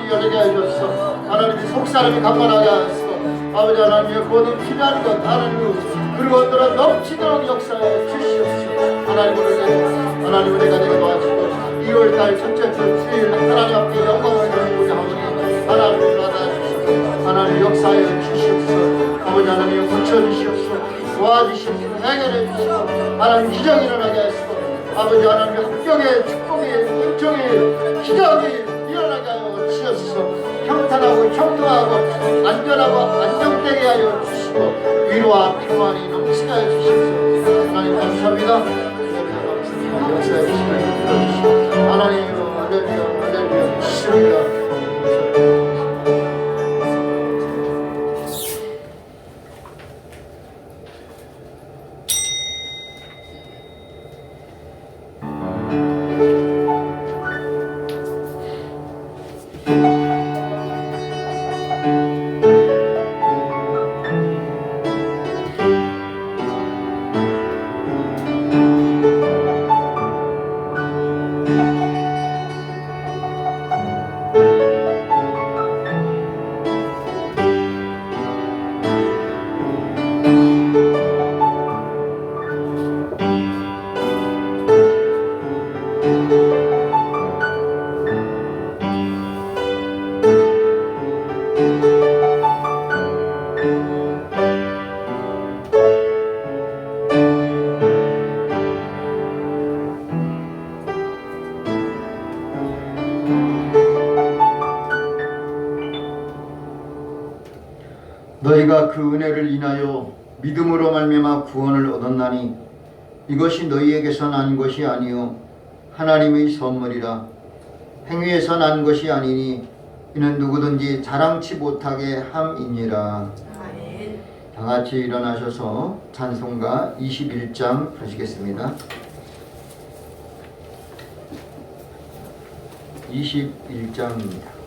마음이 열리게 하셔서 하나님이 속사람이 강건하게 하소서. 아버지 하나님의 모든 필요한 것 하나님 그리고 그들은 넘치도록 역사해 주시옵소서. 하나님 우리가 되게 도와주시고 2월달 첫째 주 수요일 하나님 앞에 영광을 돌리고자 하오니 하나님을 받아주시고 하나님 역사해 주시옵소서. 아버지 하나님 고쳐주시옵소서. 도와주시옵소서. 해결해 주시옵소서. 하나님 기적이 일어나게 하시고 아버지 하나님의 합격의 축복이 은총이 기적이 일어나게 하여 주시옵소서. 평탄하고 평등하고 안전하고 안정되게 하여 주시고 위로와 평안이 넘치게 하여 주시옵소서. 하나님 감사합니다. 역사해 주시고 하나님 할렐루야 할렐루야 주시옵니다. 너희가 그 은혜를 인하여 믿음으로 말미암아 구원을 얻었나니 이것이 너희에게서 난 것이 아니요 하나님의 선물이라. 행위에서 난 것이 아니니 이는 누구든지 자랑치 못하게 함이니라. 다 같이 일어나셔서 찬송가 21장 하시겠습니다. 21장입니다.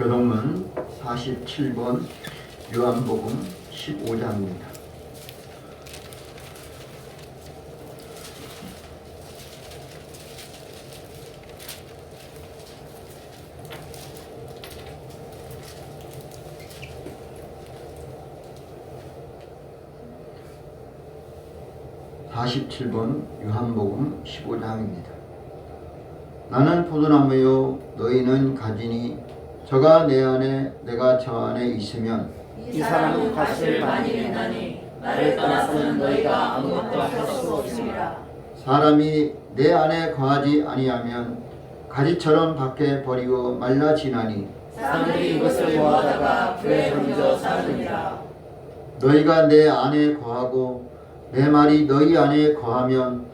교동문 47번 요한복음 15장입니다. (47번) 요한복음 15장입니다. 나는 포도나무요 너희는 가지니 저가 내 안에 내가 저 안에 있으면 이 사람은 가시를 많이 낸다니 나를 떠나서는 너희가 아무것도 할 수 없습니다. 사람이 내 안에 거하지 아니하면 가지처럼 밖에 버리고 말라지나니 사람들이 이것을 모아다가 불에 던져 사느니라. 너희가 내 안에 거하고 내 말이 너희 안에 거하면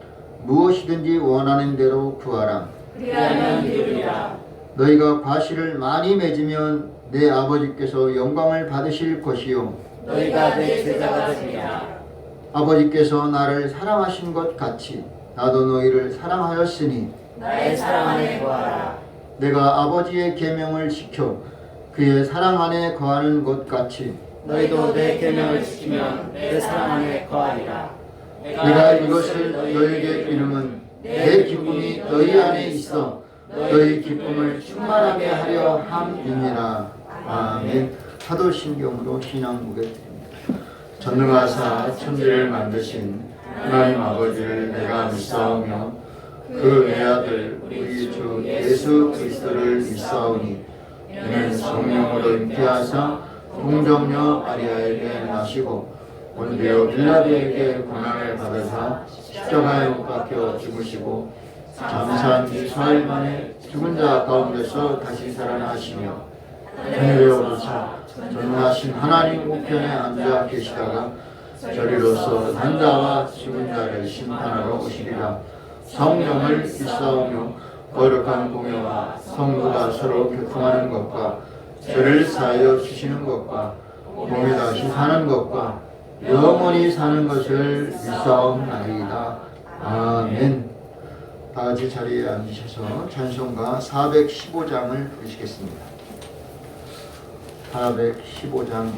무엇이든지 원하는 대로 구하라. 그리하면 이루리라. 너희가 과실을 많이 맺으면 내 아버지께서 영광을 받으실 것이요 너희가 내 제자가 되리라. 아버지께서 나를 사랑하신 것 같이 나도 너희를 사랑하였으니 나의 사랑 안에 거하라. 내가 아버지의 계명을 지켜 그의 사랑 안에 거하는 것 같이 너희도 내 계명을 지키면 내 사랑 안에 거하리라. 내가 이것을 너희에게 이름은 내 기쁨이 너희 안에 있어 너희 기쁨을 충만하게 하려 함이니라. 아멘. 사도신경으로 신앙 고백드립니다. 전능하사 천지를 만드신 하나님 아버지를 내가 믿사오며 그 외아들 우리 주 예수 그리스도를 믿사오니 이는 성령으로 잉태하사 동정녀 마리아에게 나시고 본디오 빌라도에게 고난을 받으사 십자가에 못 박혀 죽으시고 잠산 지 4일 만에 죽은 자 가운데서 다시 살아나시며 하늘에 오르사 전능하신 하나님 우편에 앉아 계시다가 저리로서 산자와 죽은 자를 심판하러 오시리라. 성령을 믿사오며 거룩한 공예와 성도가 서로 교통하는 것과 죄를 사하여 주시는 것과 몸이 다시 사는 것과 영원히 사는 것을 믿사옵나이다. 아멘. 다같이 자리에 앉으셔서 찬송가 415장을 부르시겠습니다. 415장.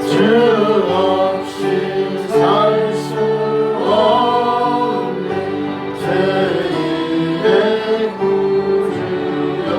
주 없이 살 수 없는 죄인의 구주여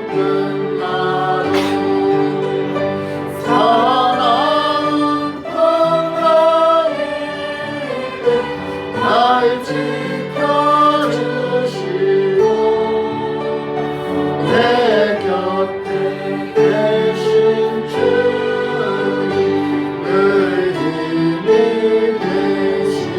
끝나도 사랑은 평강일 때 날 지켜주시고 내 곁에 계신 주님 늘 힘이 되시네.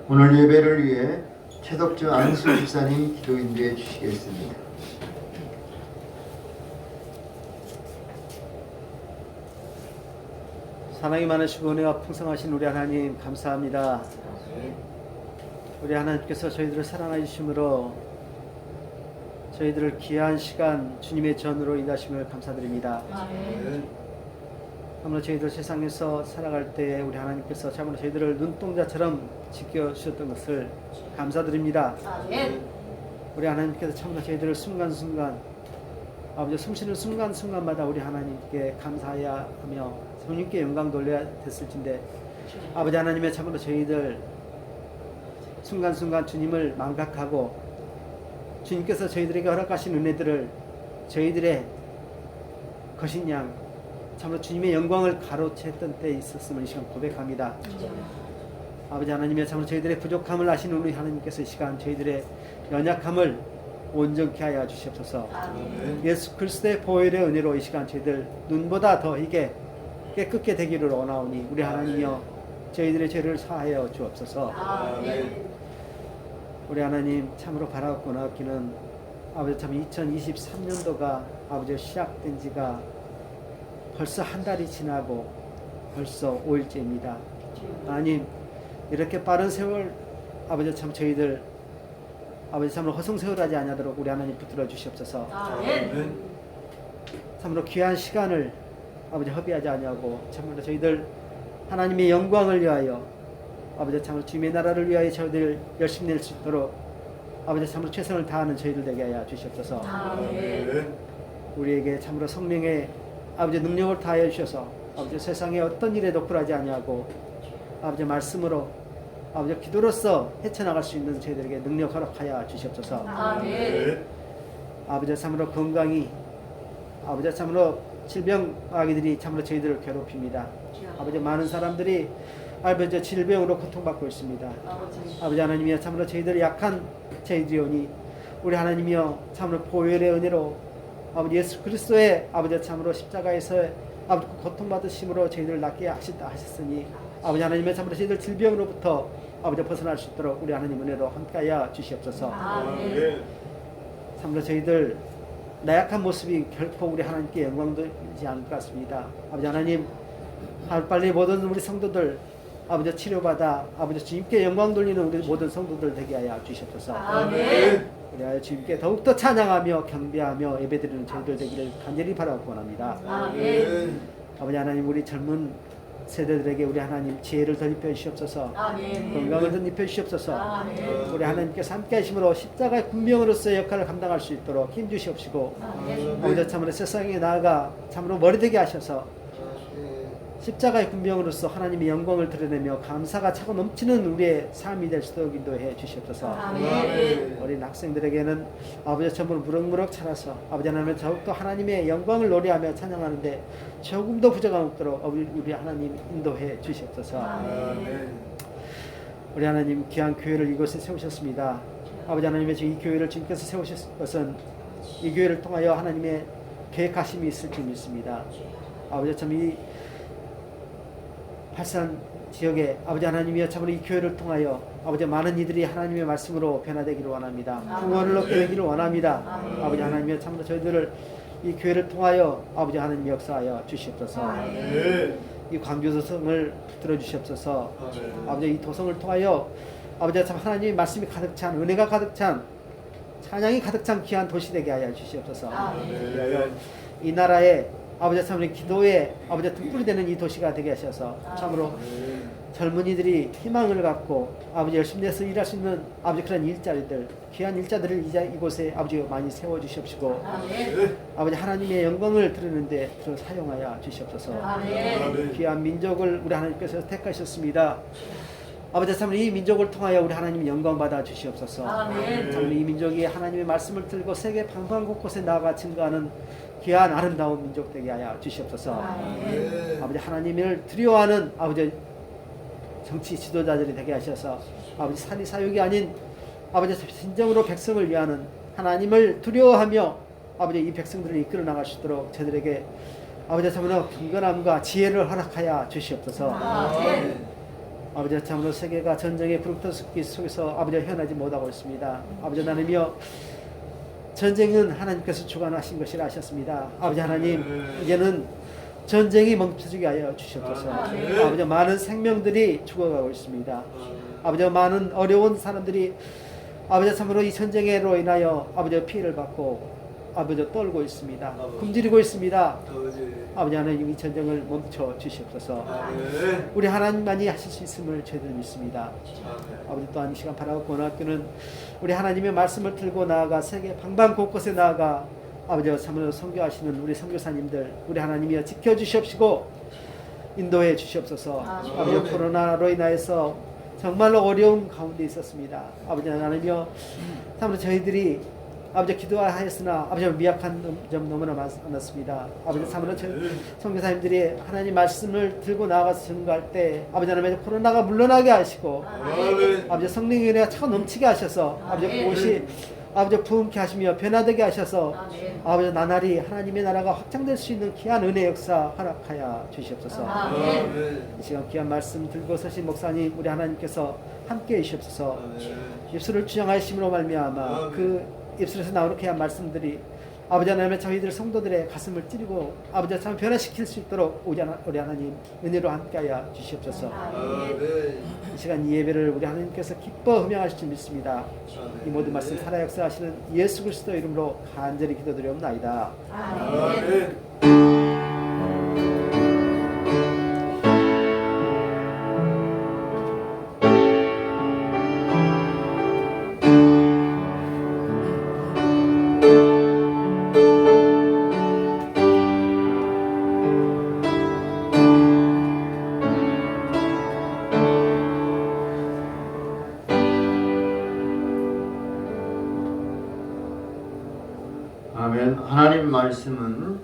오늘 예배를 위해 최덕주 안수 집사님 기도 인도해 주시겠습니다. 사랑이 많으시고 은혜가 풍성하신 우리 하나님 감사합니다. 우리 하나님께서 저희들을 사랑해 주심으로 저희들을 귀한 시간 주님의 전으로 인하심을 감사드립니다. 참으로 저희들 세상에서 살아갈 때 우리 하나님께서 참으로 저희들을 눈동자처럼 지켜주셨던 것을 감사드립니다. 우리 하나님께서 참으로 저희들을 순간순간 아버지 숨쉬는 순간순간마다 우리 하나님께 감사해야 하며 주님께 영광 돌려야 됐을진데 아버지 하나님의 참으로 저희들 순간순간 주님을 망각하고 주님께서 저희들에게 허락하신 은혜들을 저희들의 거신 양 참으로 주님의 영광을 가로챘던 때에 있었음을 이 시간 고백합니다. 아버지 하나님의 참으로 저희들의 부족함을 아시는 우리 하나님께서 이 시간 저희들의 연약함을 온전케 하여 주시옵소서. 예수 그리스도의 보혈의 은혜로 이 시간 저희들 눈보다 더 이게 깨끗게 되기를 원하오니 우리 하나님이여 저희들의 죄를 사하여 주옵소서. 우리 하나님 참으로 바라고 나왔기는 아버지 참 2023년도가 아버지 시작된 지가 벌써 한 달이 지나고 벌써 5일째입니다. 하나님 이렇게 빠른 세월 아버지 참 저희들 아버지 참으로 허송세월하지 아니하도록 우리 하나님 붙들어 주시옵소서. 참으로 귀한 시간을 아버지 허비하지 아니하고 참으로 저희들 하나님의 영광을 위하여 아버지 참으로 주님의 나라를 위하여 저희들 열심히 낼 수 있도록 아버지 참으로 최선을 다하는 저희들 되게 하여 주시옵소서. 우리에게 참으로 성령의 아버지 능력을 다하여 주셔서 아버지 세상에 어떤 일에도 굴하지 아니하고 아버지 말씀으로 아버지 기도로서 헤쳐나갈 수 있는 저희들에게 능력 허락하여 주시옵소서. 아버지 참으로 건강이 아버지 참으로 질병 아기들이 참으로 저희들을 괴롭힙니다. 아버지 많은 사람들이 아버지 질병으로 고통받고 있습니다. 아버지 하나님이여 참으로 저희들이 약한 저희들이오니 우리 하나님이여 참으로 보혈의 은혜로 아버지 예수 그리스도의 아버지 참으로 십자가에서 아버지 고통받으심으로 저희들을 낫게 하셨으니 아버지 하나님의 참으로 저희들 질병으로부터 아버지 벗어날 수 있도록 우리 하나님 은혜로 함께하여 주시옵소서. 참으로 저희들 나약한 모습이 결코 우리 하나님께 영광 돌리지 않을 것 같습니다. 아버지 하나님 하루빨리 모든 우리 성도들 아버지 치료받아 아버지 주님께 영광 돌리는 우리 모든 성도들 되게 하여 주시옵소서. 우리 하여 주님께 더욱더 찬양하며 경배하며 예배드리는 저희들 되기를 간절히 바라고 원합니다. 아버지 하나님 우리 젊은 세대들에게 우리 하나님 지혜를 덧입혀 주시옵소서. 건강을 덧입혀 주시옵소서. 우리 하나님께서 함께 하심으로 십자가의 군병으로서의 역할을 감당할 수 있도록 힘 주시옵시고 아버지 참으로 세상에 나아가 참으로 머리되게 하셔서 십자가의 군병으로서 하나님의 영광을 드러내며 감사가 차고 넘치는 우리의 삶이 될 수 있도록 인도해 주시옵소서. 어린 학생들에게는 아버지 전부를 무럭무럭 자라서 아버지 하나님을 더욱더 하나님의 영광을 노래하며 찬양하는데 조금도 부족함 없도록 우리 하나님 인도해 주시옵소서. 우리 하나님 귀한 교회를 이곳에 세우셨습니다. 아버지 하나님의 이 교회를 주님께서 세우셨을 것은 이 교회를 통하여 하나님의 계획하심이 있을 줄 믿습니다. 아버지 참 이 발산 지역에 아버지 하나님이여 참으로 이 교회를 통하여 아버지 많은 이들이 하나님의 말씀으로 변화되기를 원합니다. 구원을 얻게 되기를 원합니다. 아버지 하나님이여 참으로 저희들을 이 교회를 통하여 아버지 하나님 역사하여 주시옵소서. 이 광주 도성을 붙들어 주시옵소서. 아버지 이 도성을 통하여 아버지 참 하나님의 말씀이 가득 찬 은혜가 가득 찬 찬양이 가득 찬 귀한 도시 되게 하여 주시옵소서. 이 나라에 아버지 참으로 기도에 아버지 등불이 되는 이 도시가 되게 하셔서 참으로 젊은이들이 희망을 갖고 아버지 열심히 해서 일할 수 있는 아버지 그런 일자리들 귀한 일자들을 이곳에 아버지 많이 세워 주시옵시고 아버지 하나님의 영광을 드리는데 그걸 사용하여 주시옵소서. 귀한 민족을 우리 하나님께서 택하셨습니다. 아버지 참으로 이 민족을 통하여 우리 하나님 영광 받아 주시옵소서. 참으로 이 민족이 하나님의 말씀을 들고 세계 방방 곳곳에 나아가 증거하는 귀한 아름다운 민족 되게 하여 주시옵소서. 아버지 하나님을 두려워하는 아버지 정치 지도자들이 되게 하셔서 아버지 산이 사육이 아닌 아버지 진정으로 백성을 위하는 하나님을 두려워하며 아버지 이 백성들을 이끌어 나갈 수 있도록 저들에게 아버지 참으로 경건함과 지혜를 허락하여 주시옵소서. 아버지 참으로 세계가 전쟁의 불붙은 숲길 속에서 아버지 헤어나지 못하고 있습니다. 아버지 하나님이여 전쟁은 하나님께서 주관하신 것이라 하셨습니다. 아버지 하나님 이제는 전쟁이 멈춰지게 하여 주시옵소서. 아버지 많은 생명들이 죽어가고 있습니다. 아버지 많은 어려운 사람들이 아버지 참으로 이 전쟁으로 인하여 아버지 피해를 받고 아버지 떨고 있습니다. 굶주리고 있습니다. 아버지 하나님 이 전쟁을 멈춰 주시옵소서. 우리 하나님만이 하실 수 있음을 저희들 믿습니다. 아버지 또한 이 시간 바라고 고등학교는 우리 하나님의 말씀을 들고 나아가 세계 방방 곳곳에 나아가 아버지와 참으로 선교하시는 우리 선교사님들 우리 하나님이여 지켜주시옵시고 인도해 주시옵소서. 아버지 코로나로 인하여서 정말로 어려운 가운데 있었습니다. 아버지 하나님이여 참으로 저희들이 아버지 기도하였으나 아버지 미약한 점 너무나 많았습니다. 아버지 참으로 선교사님들이 하나님 말씀을 들고 나가서 증거할 때 아버지 하나님 코로나가 물러나게 하시고 아버지 성령의 은혜가 차 넘치게 하셔서 아버지 그곳이 아버지 부흥케 하시며 변화되게 하셔서 아버지 나날이 하나님의 나라가 확장될 수 있는 귀한 은혜 역사 허락하여 주시옵소서. 이 시간 귀한 말씀 들고 서신 목사님 우리 하나님께서 함께해 주시옵소서. 입술을 주장하심으로 말미암아 그 입술에서 나오는 귀한 말씀들이 아버지 하나님의 저희들 성도들의 가슴을 찌르고 아버지 참 변화시킬 수 있도록 우리 하나님 은혜로 함께하여 주시옵소서. 이 시간 이 예배를 우리 하나님께서 기뻐 흠양하실 줄 믿습니다. 이 모든 말씀 살아 역사하시는 예수 그리스도 이름으로 간절히 기도드리옵나이다. 아멘. 하나님 말씀은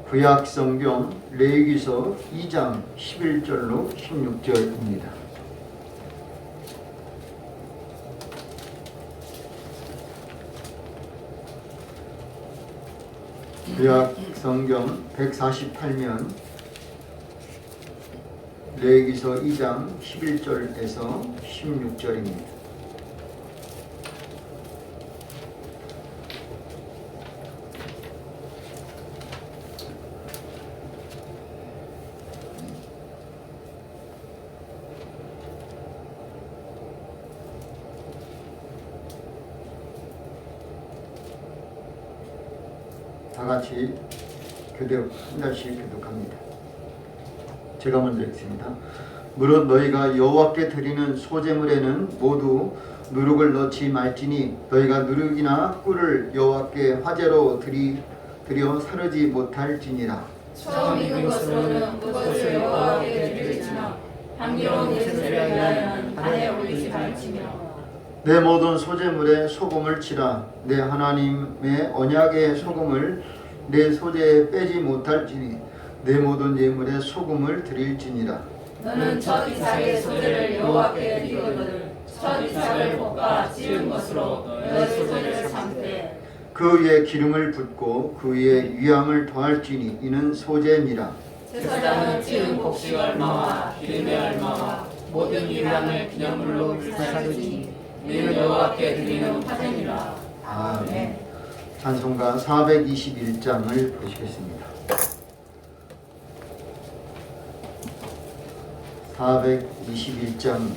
구약 성경 레위기서 2장 11절로 16절입니다. 구약 성경 148면 레위기서 2장 11절에서 16절입니다. 다 같이 교독 한 달씩 교독합니다. 제가 먼저 읽습니다. 무릇 너희가 여호와께 드리는 소제물에는 모두 누룩을 넣지 말지니 너희가 누룩이나 꿀을 여호와께 화제로 드려 사르지 못할지니라. 처음 익은 것으로는 그것을 여호와께 드릴지나 향기로운 예물을 위하여는 단에 올리지 말지며 내 모든 소제물에 소금을 치라. 내 하나님의 언약의 소금을 내 소제에 빼지 못할지니 내 모든 예물에 소금을 드릴지니라. 너는 첫 이삭의 소제를 여호와께 드리거든 첫 이삭을 볶아 찌은 것으로 너의 소제를 삼되 그 위에 기름을 붓고 그 위에 위암을 더할지니 이는 소제니라. 제사장은 찌은 곡식 얼마와 기름의 얼마와 모든 유향을 기념물로 불사르지 이는 여호와께 드리는 화제니라. 아멘. 찬송가 421장을 보시겠습니다. 421장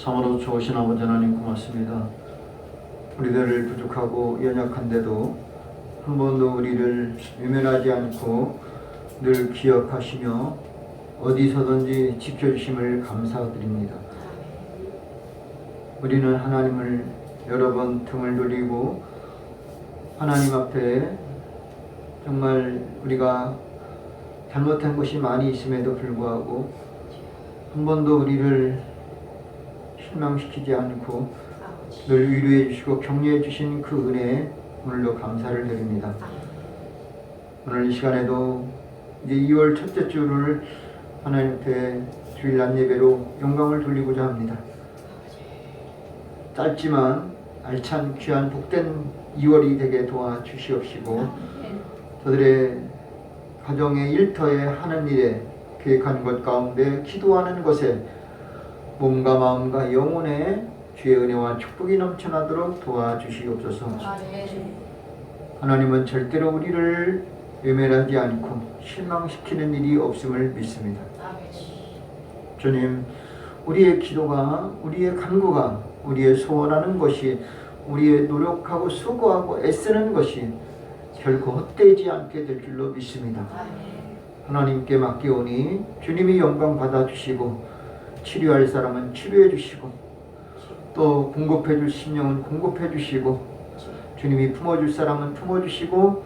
참으로 좋으신 아버지 하나님 고맙습니다. 우리들을 부족하고 연약한데도 한 번도 우리를 외면하지 않고 늘 기억하시며 어디서든지 지켜주심을 감사드립니다. 우리는 하나님을 여러 번 등을 돌리고 하나님 앞에 정말 우리가 잘못한 것이 많이 있음에도 불구하고 한 번도 우리를 실망시키지 않고 늘 위로해 주시고 격려해 주신 그 은혜에 오늘도 감사를 드립니다. 오늘 이 시간에도 이제 2월 첫째 주를 하나님 앞에 주일 낮 예배로 영광을 돌리고자 합니다. 짧지만 알찬 귀한 복된 2월이 되게 도와주시옵시고 저들의 가정의 일터에 하는 일에 계획한 것 가운데 기도하는 것에 몸과 마음과 영혼에 주의 은혜와 축복이 넘쳐나도록 도와주시옵소서. 하나님은 절대로 우리를 외면하지 않고 실망시키는 일이 없음을 믿습니다. 주님, 우리의 기도가, 우리의 간구가, 우리의 소원하는 것이, 우리의 노력하고 수고하고 애쓰는 것이 결코 헛되지 않게 될 줄로 믿습니다. 하나님께 맡기오니 주님이 영광 받아주시고 치료할 사람은 치료해 주시고 또 공급해 줄 심령은 공급해 주시고 주님이 품어줄 사람은 품어주시고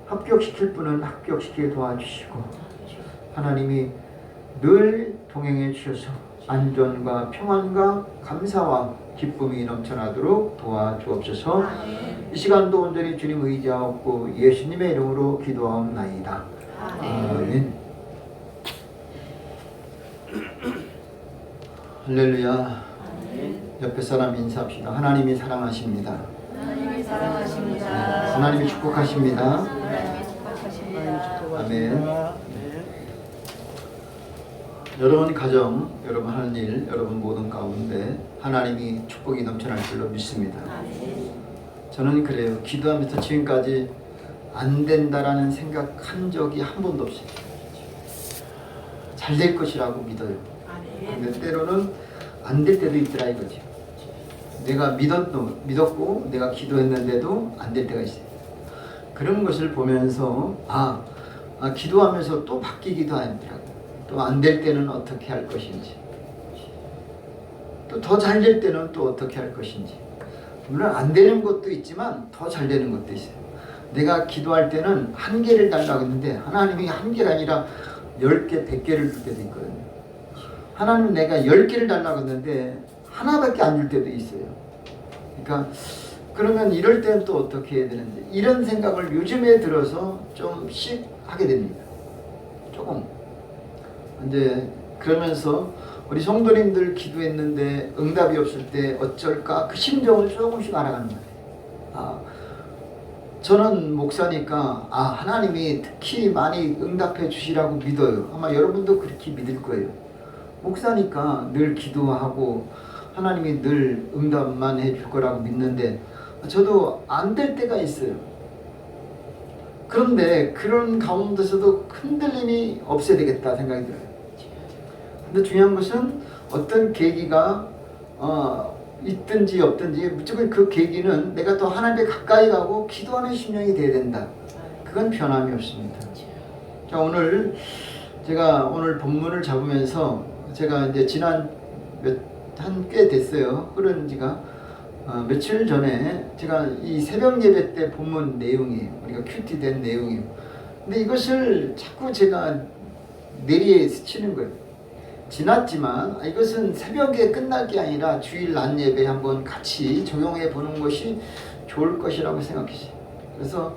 합격시킬 분은 합격시키게 도와주시고 하나님이 늘 동행해 주셔서 안전과 평안과 감사와 기쁨이 넘쳐나도록 도와주옵소서. 이 시간도 온전히 주님 의지하옵고 예수님의 이름으로 기도하옵나이다. 아멘. 할렐루야. 옆에 사람 인사합시다. 하나님이 사랑하십니다. 하나님이 사랑하십니다. 하나님이 축복하십니다. 하나님이 축복하십니다. 아멘. 여러분 가정, 여러분 하는 일, 여러분 모든 가운데 하나님이 축복이 넘쳐날 줄로 믿습니다. 저는 그래요. 기도하면서 지금까지 안 된다라는 생각한 적이 한 번도 없어요. 잘 될 것이라고 믿어요. 근데 때로는 안 될 때도 있더라 이거죠. 내가 믿었고 내가 기도했는데도 안 될 때가 있어요. 그런 것을 보면서 기도하면서 또 바뀌기도 하더라고요. 또 안 될 때는 어떻게 할 것인지, 또 더 잘 될 때는 또 어떻게 할 것인지. 물론 안 되는 것도 있지만 더 잘 되는 것도 있어요. 내가 기도할 때는 1개를 달라고 했는데 하나님이 1개가 아니라 10개, 100개를 줄 때도 있거든요. 하나님 내가 10개를 달라고 했는데 하나밖에 안 줄 때도 있어요. 그러니까 그러면 이럴 때는 또 어떻게 해야 되는지, 이런 생각을 요즘에 들어서 좀씩 하게 됩니다. 조금 이제 그러면서 우리 성도님들 기도했는데 응답이 없을 때 어쩔까, 그 심정을 조금씩 알아가는 거예요. 저는 목사니까 하나님이 특히 많이 응답해 주시라고 믿어요. 아마 여러분도 그렇게 믿을 거예요. 목사니까 늘 기도하고 하나님이 늘 응답만 해줄 거라고 믿는데 저도 안 될 때가 있어요. 그런데 그런 가운데서도 흔들림이 없어야 되겠다 생각이 들어요. 근데 중요한 것은 어떤 계기가 있든지 없든지 무조건 그 계기는 내가 또 하나님께 가까이 가고 기도하는 심령이 돼야 된다. 그건 변함이 없습니다. 자, 오늘 제가 오늘 본문을 잡으면서 제가 이제 지난 한 꽤 됐어요. 흐른 지가 며칠 전에 제가 이 새벽 예배 때 본문 내용이에요. 우리가 큐티된 내용이에요. 근데 이것을 자꾸 제가 내리에 스치는 거예요. 지났지만 이것은 새벽에 끝날 게 아니라 주일 낮 예배 한번 같이 적용해 보는 것이 좋을 것이라고 생각했어요. 그래서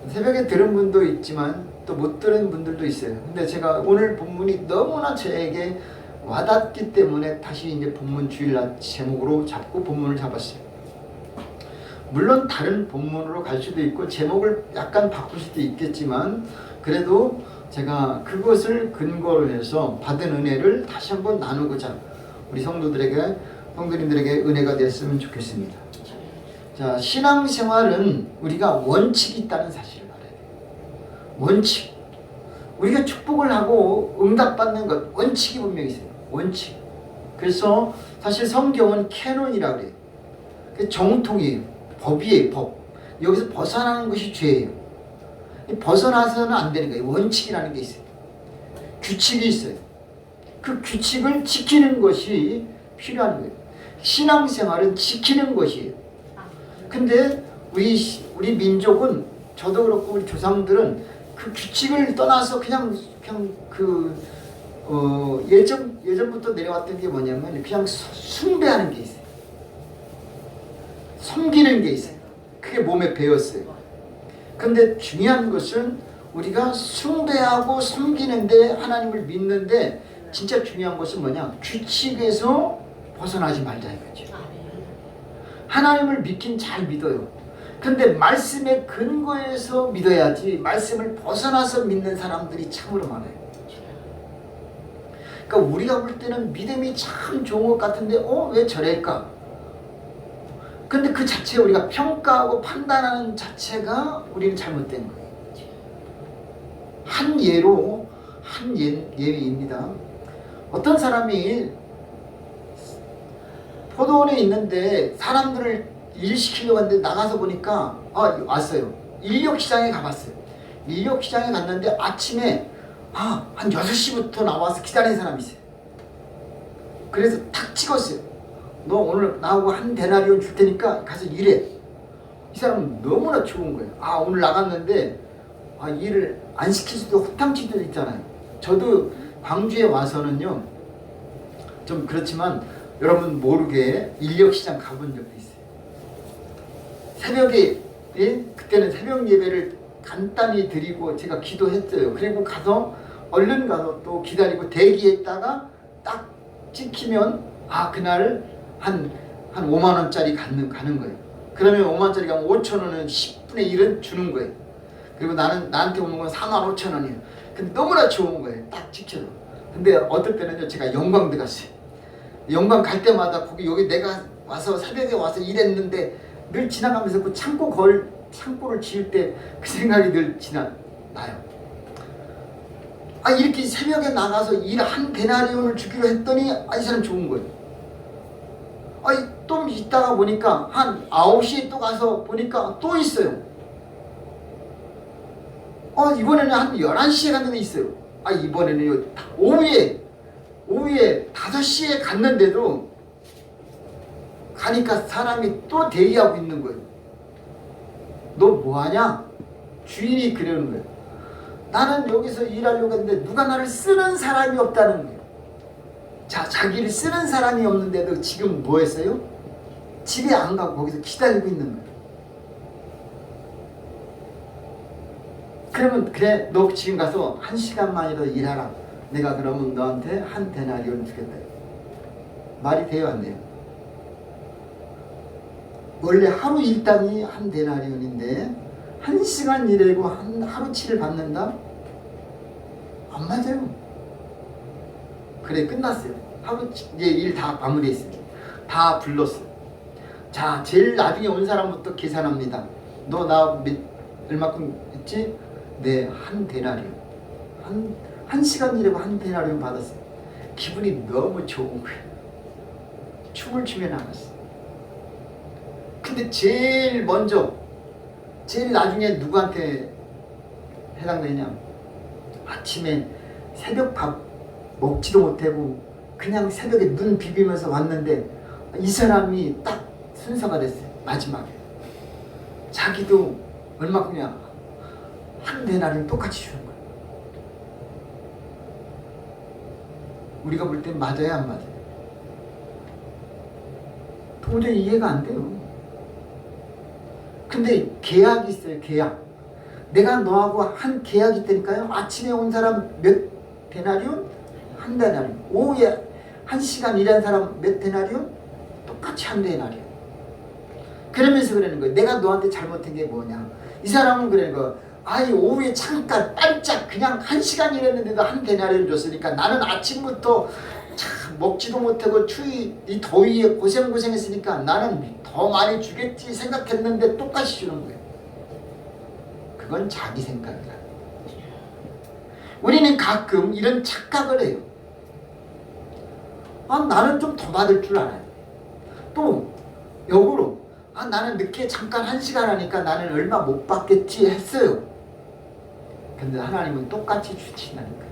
새벽에 들은 분도 있지만 또 못 들은 분들도 있어요. 근데 제가 오늘 본문이 너무나 저에게 와닿기 때문에 다시 이제 본문 주일 낮 제목으로 잡고 본문을 잡았어요. 물론 다른 본문으로 갈 수도 있고 제목을 약간 바꿀 수도 있겠지만 그래도 제가 그것을 근거로 해서 받은 은혜를 다시 한번 나누고자 우리 성도님들에게 은혜가 됐으면 좋겠습니다. 자, 신앙생활은 우리가 원칙이 있다는 사실을 알아야 돼요. 원칙. 우리가 축복을 하고 응답받는 것 원칙이 분명히 있어요. 원칙. 그래서 사실 성경은 캐논이라고 그래요. 정통이에요. 법이에요. 법. 여기서 벗어나는 것이 죄예요. 벗어나서는 안 되는 거예요. 원칙이라는 게 있어요. 규칙이 있어요. 그 규칙을 지키는 것이 필요한 거예요. 신앙생활은 지키는 것이에요. 근데 우리 민족은, 저도 그렇고 우리 조상들은 그 규칙을 떠나서 그냥 예전부터 내려왔던 게 뭐냐면 그냥 숭배하는 게 있어요. 섬기는 게 있어요. 그게 몸에 배었어요. 근데 중요한 것은 우리가 숭배하고 섬기는데, 하나님을 믿는데 진짜 중요한 것은 뭐냐? 규칙에서 벗어나지 말자 이거죠. 하나님을 믿긴 잘 믿어요. 근데 말씀의 근거에서 믿어야지, 말씀을 벗어나서 믿는 사람들이 참으로 많아요. 그러니까 우리가 볼 때는 믿음이 참 좋은 것 같은데 왜 저럴까? 근데 그 자체 우리가 평가하고 판단하는 자체가 우리는 잘못된 거예요. 한 예입니다. 어떤 사람이 포도원에 있는데 사람들을 일시키려고 하는데 나가서 보니까 왔어요. 인력시장에 가봤어요. 인력시장에 갔는데 아침에 한 6시부터 나와서 기다리는 사람이 있어요. 그래서 탁 찍었어요. 너 오늘 나하고 한 데나리온 줄 테니까 가서 일해. 이 사람은 너무나 좋은 거예요. 오늘 나갔는데 일을 안 시킬 수도 호탕치도 있잖아요. 저도 광주에 와서는요, 좀 그렇지만 여러분 모르게 인력시장 가본 적도 있어요. 새벽에, 그때는 새벽 예배를 간단히 드리고 제가 기도했어요. 그리고 얼른 가서 또 기다리고 대기했다가 딱 찍히면 그날 한 5만 원짜리 가는 거예요. 그러면 5만 원짜리 가면 5천 원은 10분의 1은 주는 거예요. 그리고 나한테 오는 건 4만 5천 원이에요. 근데 너무나 좋은 거예요. 딱 찍혀서. 근데 어떨 때는요, 제가 영광 들어갔어요. 영광 갈 때마다 여기 내가 와서 새벽에 와서 일했는데 늘 지나가면서 그 창고를 지을 때 그 생각이 늘 나요. 이렇게 새벽에 나가서 일 한 데나리온을 주기로 했더니 이 사람 좋은 거예요. 좀 있다가 보니까 한 9시에 또 가서 보니까 또 있어요. 이번에는 한 11시에 갔는데 있어요. 이번에는 오후에 5시에 갔는데도 가니까 사람이 또 대기하고 있는 거예요. 너 뭐하냐? 주인이 그러는 거예요. 나는 여기서 일하려고 했는데 누가 나를 쓰는 사람이 없다는 거예요. 자기를 쓰는 사람이 없는데도 지금 뭐 했어요? 집에 안 가고 거기서 기다리고 있는 거예요. 그러면 그래, 너 지금 가서 1시간만이라도 일하라. 내가 그러면 너한테 한 데나리온 주겠다. 말이 돼요, 안 돼요? 원래 하루 일당이 한 데나리온인데 1시간 일하고 하루치를 받는다? 안 맞아요. 그래, 끝났어요. 이제 일 다 마무리했어요. 다 불렀어요. 자, 제일 나중에 온 사람부터 계산합니다. 너 나 얼마큼 했지? 네, 한 데나리온. 한 시간 일하고 한 데나리온 받았어요. 기분이 너무 좋은 거예요. 춤을 추며 나갔어요. 근데 제일 나중에 누구한테 해당되냐? 아침에 새벽 밥 먹지도 못하고 그냥 새벽에 눈 비비면서 왔는데 이 사람이 딱 순서가 됐어요. 마지막에 자기도 얼마큼이야? 한 데나리온 똑같이 주는 거예요. 우리가 볼 땐 맞아요, 안 맞아요? 도저히 이해가 안 돼요. 근데 계약이 있어요. 계약. 내가 너하고 한 계약이 있다니까요. 아침에 온 사람 몇 데나리온? 한 데나리온. 오후에 1시간 일한 사람 몇 데나리온? 똑같이 한 데나리온. 그러면서 그러는 거예요. 내가 너한테 잘못한 게 뭐냐? 이 사람은 그러는 거예요. 오후에 잠깐 반짝 그냥 1시간 일했는데도 한 데나리온 줬으니까 나는 아침부터 먹지도 못하고 이 더위에 고생했으니까 나는 더 많이 주겠지 생각했는데 똑같이 주는 거예요. 그건 자기 생각이라. 우리는 가끔 이런 착각을 해요. 나는 좀 더 받을 줄 알아요. 또 역으로 나는 늦게 잠깐 1시간 하니까 나는 얼마 못 받겠지 했어요. 근데 하나님은 똑같이 주신다니까요.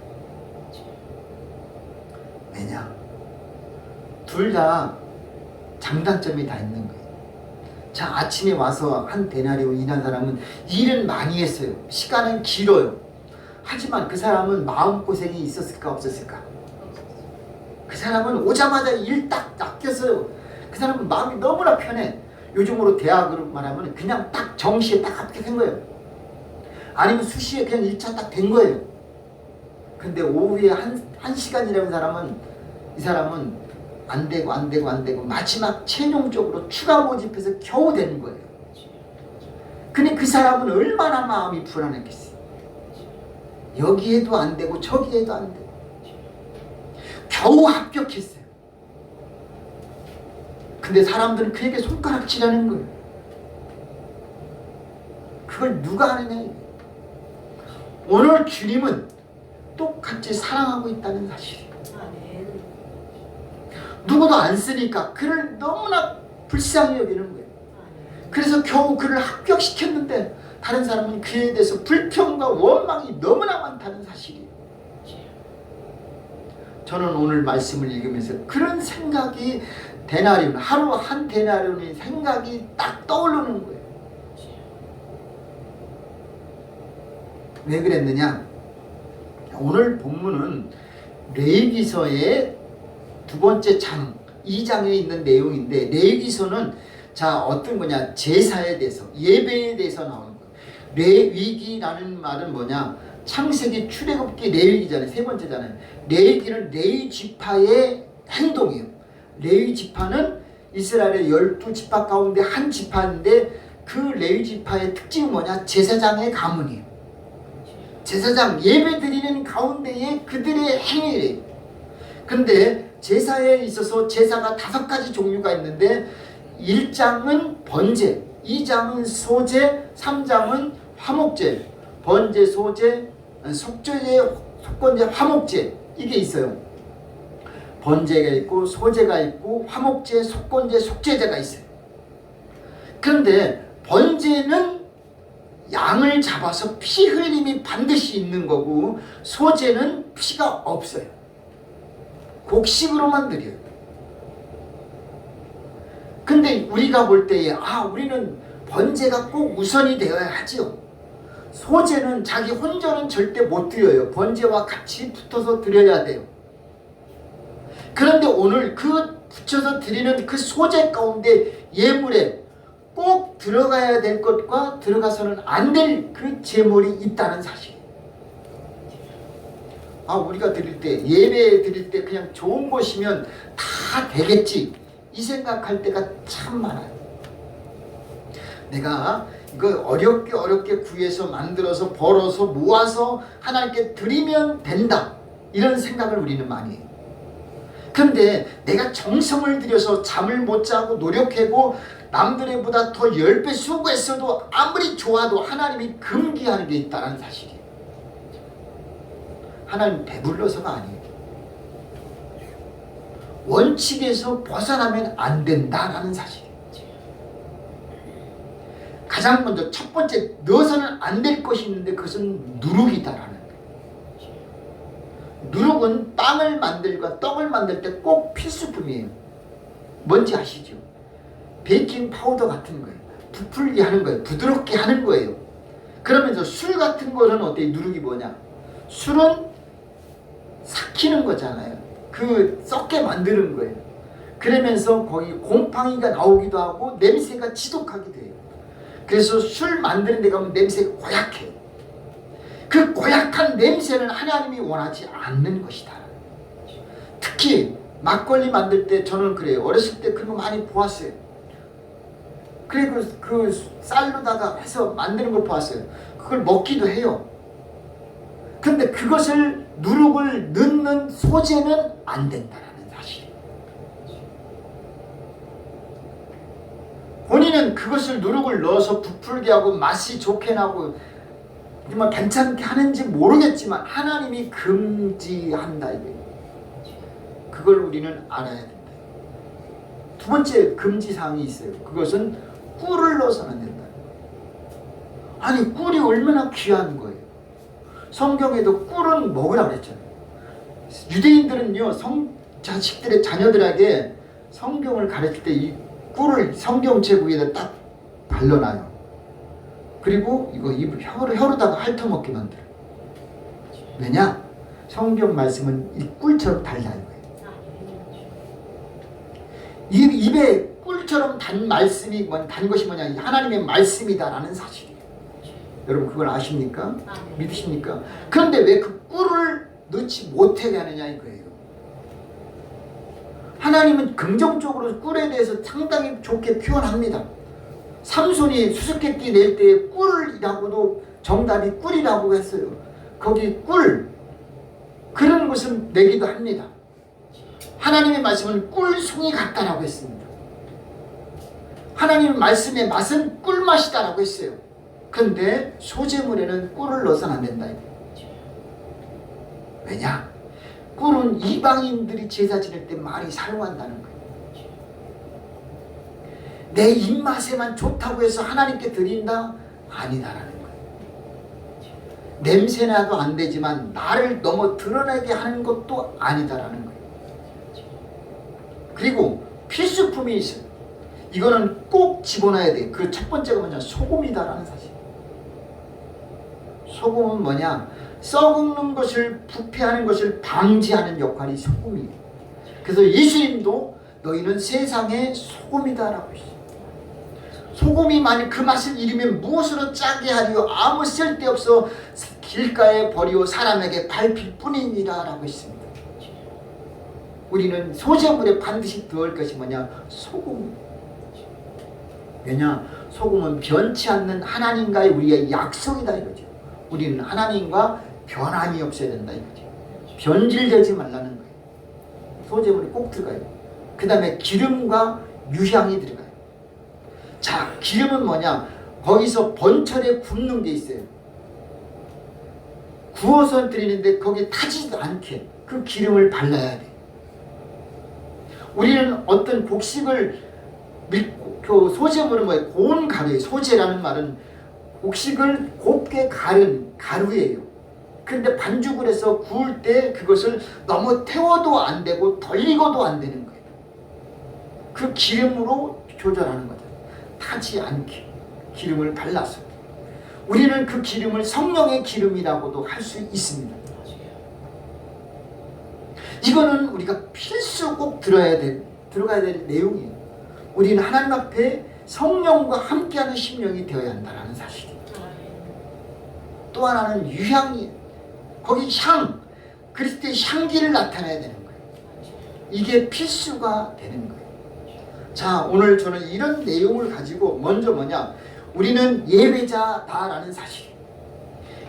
왜냐? 둘 다 장단점이 다 있는 거예요. 자, 아침에 와서 한 데나리온 일한 사람은 일은 많이 했어요. 시간은 길어요. 하지만 그 사람은 마음고생이 있었을까 없었을까? 그 사람은 오자마자 일 딱 낚였어요. 그 사람은 마음이 너무나 편해. 요즘으로 대학으로 말하면 그냥 딱 정시에 딱 합격한 거예요. 아니면 수시에 그냥 1차 딱 된 거예요. 근데 오후에 한 시간이라는 사람은, 이 사람은 안 되고 마지막 최종적으로 추가 모집해서 겨우 되는 거예요. 근데 그 사람은 얼마나 마음이 불안했겠어요. 여기에도 안 되고 저기에도 안 되고 겨우 합격했어요. 근데 사람들은 그에게 손가락질하는 거예요. 그걸 누가 하느냐. 오늘 주님은 똑같이 사랑하고 있다는 사실이에요. 누구도 안 쓰니까 그를 너무나 불쌍히 여기는 거예요. 그래서 겨우 그를 합격시켰는데 다른 사람은 그에 대해서 불평과 원망이 너무나 많다는 사실이에요. 저는 오늘 말씀을 읽으면서 그런 생각이 데나리온, 하루 한 데나리온의 생각이 딱 떠오르는 거예요. 왜 그랬느냐? 오늘 본문은 레위기서의 두 번째 장 2장에 있는 내용인데, 레위기서는 자 어떤 거냐, 제사에 대해서, 예배에 대해서 나오는 거예요. 레위기라는 말은 뭐냐, 창세기, 출애굽기, 레위기잖아요. 세 번째잖아요. 레위기는 레위 지파의 행동이에요. 레위 지파는 이스라엘의 12지파 가운데 한 지파인데, 그 레위 지파의 특징은 뭐냐, 제사장의 가문이에요. 제사장, 예배 드리는 가운데에 그들의 행위래요. 근데 제사에 있어서 제사가 5가지 종류가 있는데, 1장은 번제, 2장은 소제, 3장은 화목제, 번제, 소제, 속죄제, 속건제, 화목제, 이게 있어요. 번제가 있고 소제가 있고 화목제, 속건제, 속죄제가 있어요. 그런데 번제는 양을 잡아서 피 흘림이 반드시 있는 거고, 소제는 피가 없어요. 곡식으로만 드려요. 근데 우리가 볼 때에 우리는 번제가 꼭 우선이 되어야 하지요. 소제는 자기 혼전은 절대 못 드려요. 번제와 같이 붙어서 드려야 돼요. 그런데 오늘 그 붙여서 드리는 그 소제 가운데 예물에 꼭 들어가야 될 것과 들어가서는 안 될 그 제물이 있다는 사실이에요. 우리가 드릴 때, 예배 드릴 때 그냥 좋은 것이면 다 되겠지, 이 생각할 때가 참 많아요. 내가 이거 어렵게 구해서 만들어서 벌어서 모아서 하나님께 드리면 된다, 이런 생각을 우리는 많이 해요. 그런데 내가 정성을 들여서 잠을 못 자고 노력하고 남들의 보다 더 10배 수고했어도 아무리 좋아도 하나님이 금기하는 게 있다는 사실이에요. 하나님 배불러서가 아니에요. 원칙에서 벗어나면 안 된다라는 사실이에요. 가장 먼저 첫 번째 넣어서는 안 될 것이 있는데, 그것은 누룩이다라는 거예요. 누룩은 빵을 만들고 떡을 만들 때 꼭 필수품이에요. 뭔지 아시죠? 베이킹 파우더 같은 거예요. 부풀게 하는 거예요. 부드럽게 하는 거예요. 그러면서 술 같은 거는 어때요? 누룩이 뭐냐? 술은 삭히는 거잖아요. 그 썩게 만드는 거예요. 그러면서 거기 곰팡이가 나오기도 하고 냄새가 지독하기도 해요. 그래서 술 만드는 데 가면 냄새가 고약해요. 그 고약한 냄새는 하나님이 원하지 않는 것이다. 특히 막걸리 만들 때 저는 그래요. 어렸을 때 그런 거 많이 보았어요. 그래 그 쌀로다가 해서 만드는 걸 보았어요. 그걸 먹기도 해요. 근데 그것을 누룩을 넣는 소재는 안 된다는 사실이에요. 본인은 그것을 누룩을 넣어서 부풀게 하고 맛이 좋게 나고 정말 괜찮게 하는지 모르겠지만 하나님이 금지한다 이거예요. 그걸 우리는 알아야 된다. 두 번째 금지사항이 있어요. 그것은 꿀을 넣어서는 안 된다. 아니 꿀이 얼마나 귀한 거예요. 성경에도 꿀은 먹으라 그랬잖아요. 유대인들은요 자식들의 자녀들에게 성경을 가르칠 때 이 꿀을 성경책 위에다 딱 발라놔요. 그리고 이거 혀로다가 핥아먹게 만들어요. 왜냐? 성경 말씀은 이 꿀처럼 달라는 거예요. 입에 꿀처럼 단 말씀이 단 것이 뭐냐? 하나님의 말씀이다라는 사실이에요. 여러분 그걸 아십니까? 믿으십니까? 그런데 왜 그 꿀을 넣지 못하게 하느냐 이거예요. 하나님은 긍정적으로 꿀에 대해서 상당히 좋게 표현합니다. 삼손이 수수께끼 낼 때 꿀이라고도 정답이 꿀이라고 했어요. 거기 꿀 그런 것은 내기도 합니다. 하나님의 말씀은 꿀송이 같다라고 했습니다. 하나님의 말씀의 맛은 꿀맛이다라고 했어요. 그런데 소재물에는 꿀을 넣어서는 안 된다. 왜냐? 꿀은 이방인들이 제사 지낼 때 많이 사용한다는 거예요. 내 입맛에만 좋다고 해서 하나님께 드린다? 아니다라는 거예요. 냄새나도 안 되지만 나를 너무 드러나게 하는 것도 아니다라는 거예요. 그리고 필수품이 있어요. 이거는 꼭 집어넣어야 돼. 그 첫 번째가 뭐냐? 소금이다라는 사실. 소금은 뭐냐? 썩는 것을 부패하는 것을 방지하는 역할이 소금이에요. 그래서 예수님도 너희는 세상의 소금이다라고 했어요. 소금이 만일 그 맛을 잃으면 무엇으로 짜게 하리요? 아무 쓸데없어 길가에 버리고 사람에게 밟힐 뿐이니라 라고 했습니다. 우리는 소재물에 반드시 넣을 것이 뭐냐? 소금. 왜냐? 소금은 변치 않는 하나님과의 우리의 약속이다 이거죠. 우리는 하나님과 변함이 없어야 된다 이거죠. 변질되지 말라는 거예요. 소재물이 꼭 들어가요. 그 다음에 기름과 유향이 들어가요. 자, 기름은 뭐냐? 거기서 번철에 굽는 게 있어요. 구워서 드리는데 거기에 타지도 않게 그 기름을 발라야 돼. 우리는 어떤 곡식을 그 소재물은 뭐예요? 고운 가루예요. 소재라는 말은 곡식을 곱게 가른 가루예요. 근데 반죽을 해서 구울 때 그것을 너무 태워도 안 되고 덜 익어도 안 되는 거예요. 그 기름으로 조절하는 거죠. 타지 않게 기름을 발라서. 우리는 그 기름을 성령의 기름이라고도 할 수 있습니다. 이거는 우리가 필수 꼭 들어가야 될 내용이에요. 우리는 하나님 앞에 성령과 함께하는 심령이 되어야 한다는 사실이에요. 또 하나는 유향이에요. 거기 향, 그리스도의 향기를 나타내야 되는 거예요. 이게 필수가 되는 거예요. 자, 오늘 저는 이런 내용을 가지고 먼저 뭐냐? 우리는 예배자다라는 사실이에요.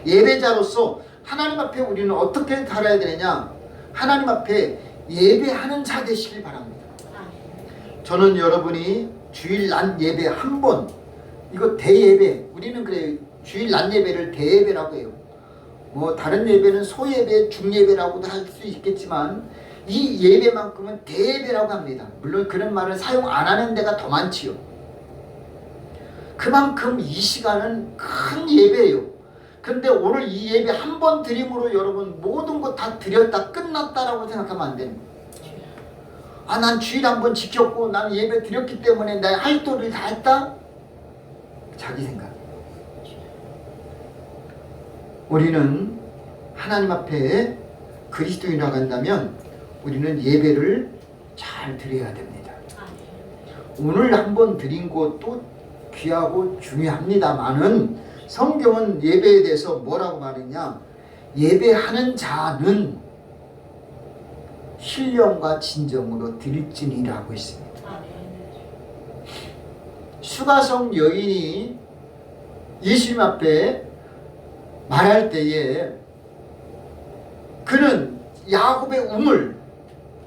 예배자로서 하나님 앞에 우리는 어떻게 살아야 되느냐? 하나님 앞에 예배하는 자 되시길 바랍니다. 저는 여러분이 주일 낮 예배 한 번, 이거 대예배, 우리는 그래요. 주일 낮 예배를 대예배라고 해요. 뭐 다른 예배는 소예배, 중예배라고도 할 수 있겠지만 이 예배만큼은 대예배라고 합니다. 물론 그런 말을 사용 안 하는 데가 더 많지요. 그만큼 이 시간은 큰 예배예요. 근데 오늘 이 예배 한 번 드림으로 여러분 모든 것 다 드렸다 끝났다라고 생각하면 안 됩니다. 아, 난 주일 한 번 지켰고 난 예배 드렸기 때문에 내 할 도리를 다 했다? 자기 생각. 우리는 하나님 앞에 그리스도인이라고 한다면 우리는 예배를 잘 드려야 됩니다. 오늘 한 번 드린 것도 귀하고 중요합니다만은 성경은 예배에 대해서 뭐라고 말했냐? 예배하는 자는 신령과 진정으로 드릴지니라고 했습니다. 수가성 여인이 예수님 앞에 말할 때에 그는 야곱의 우물,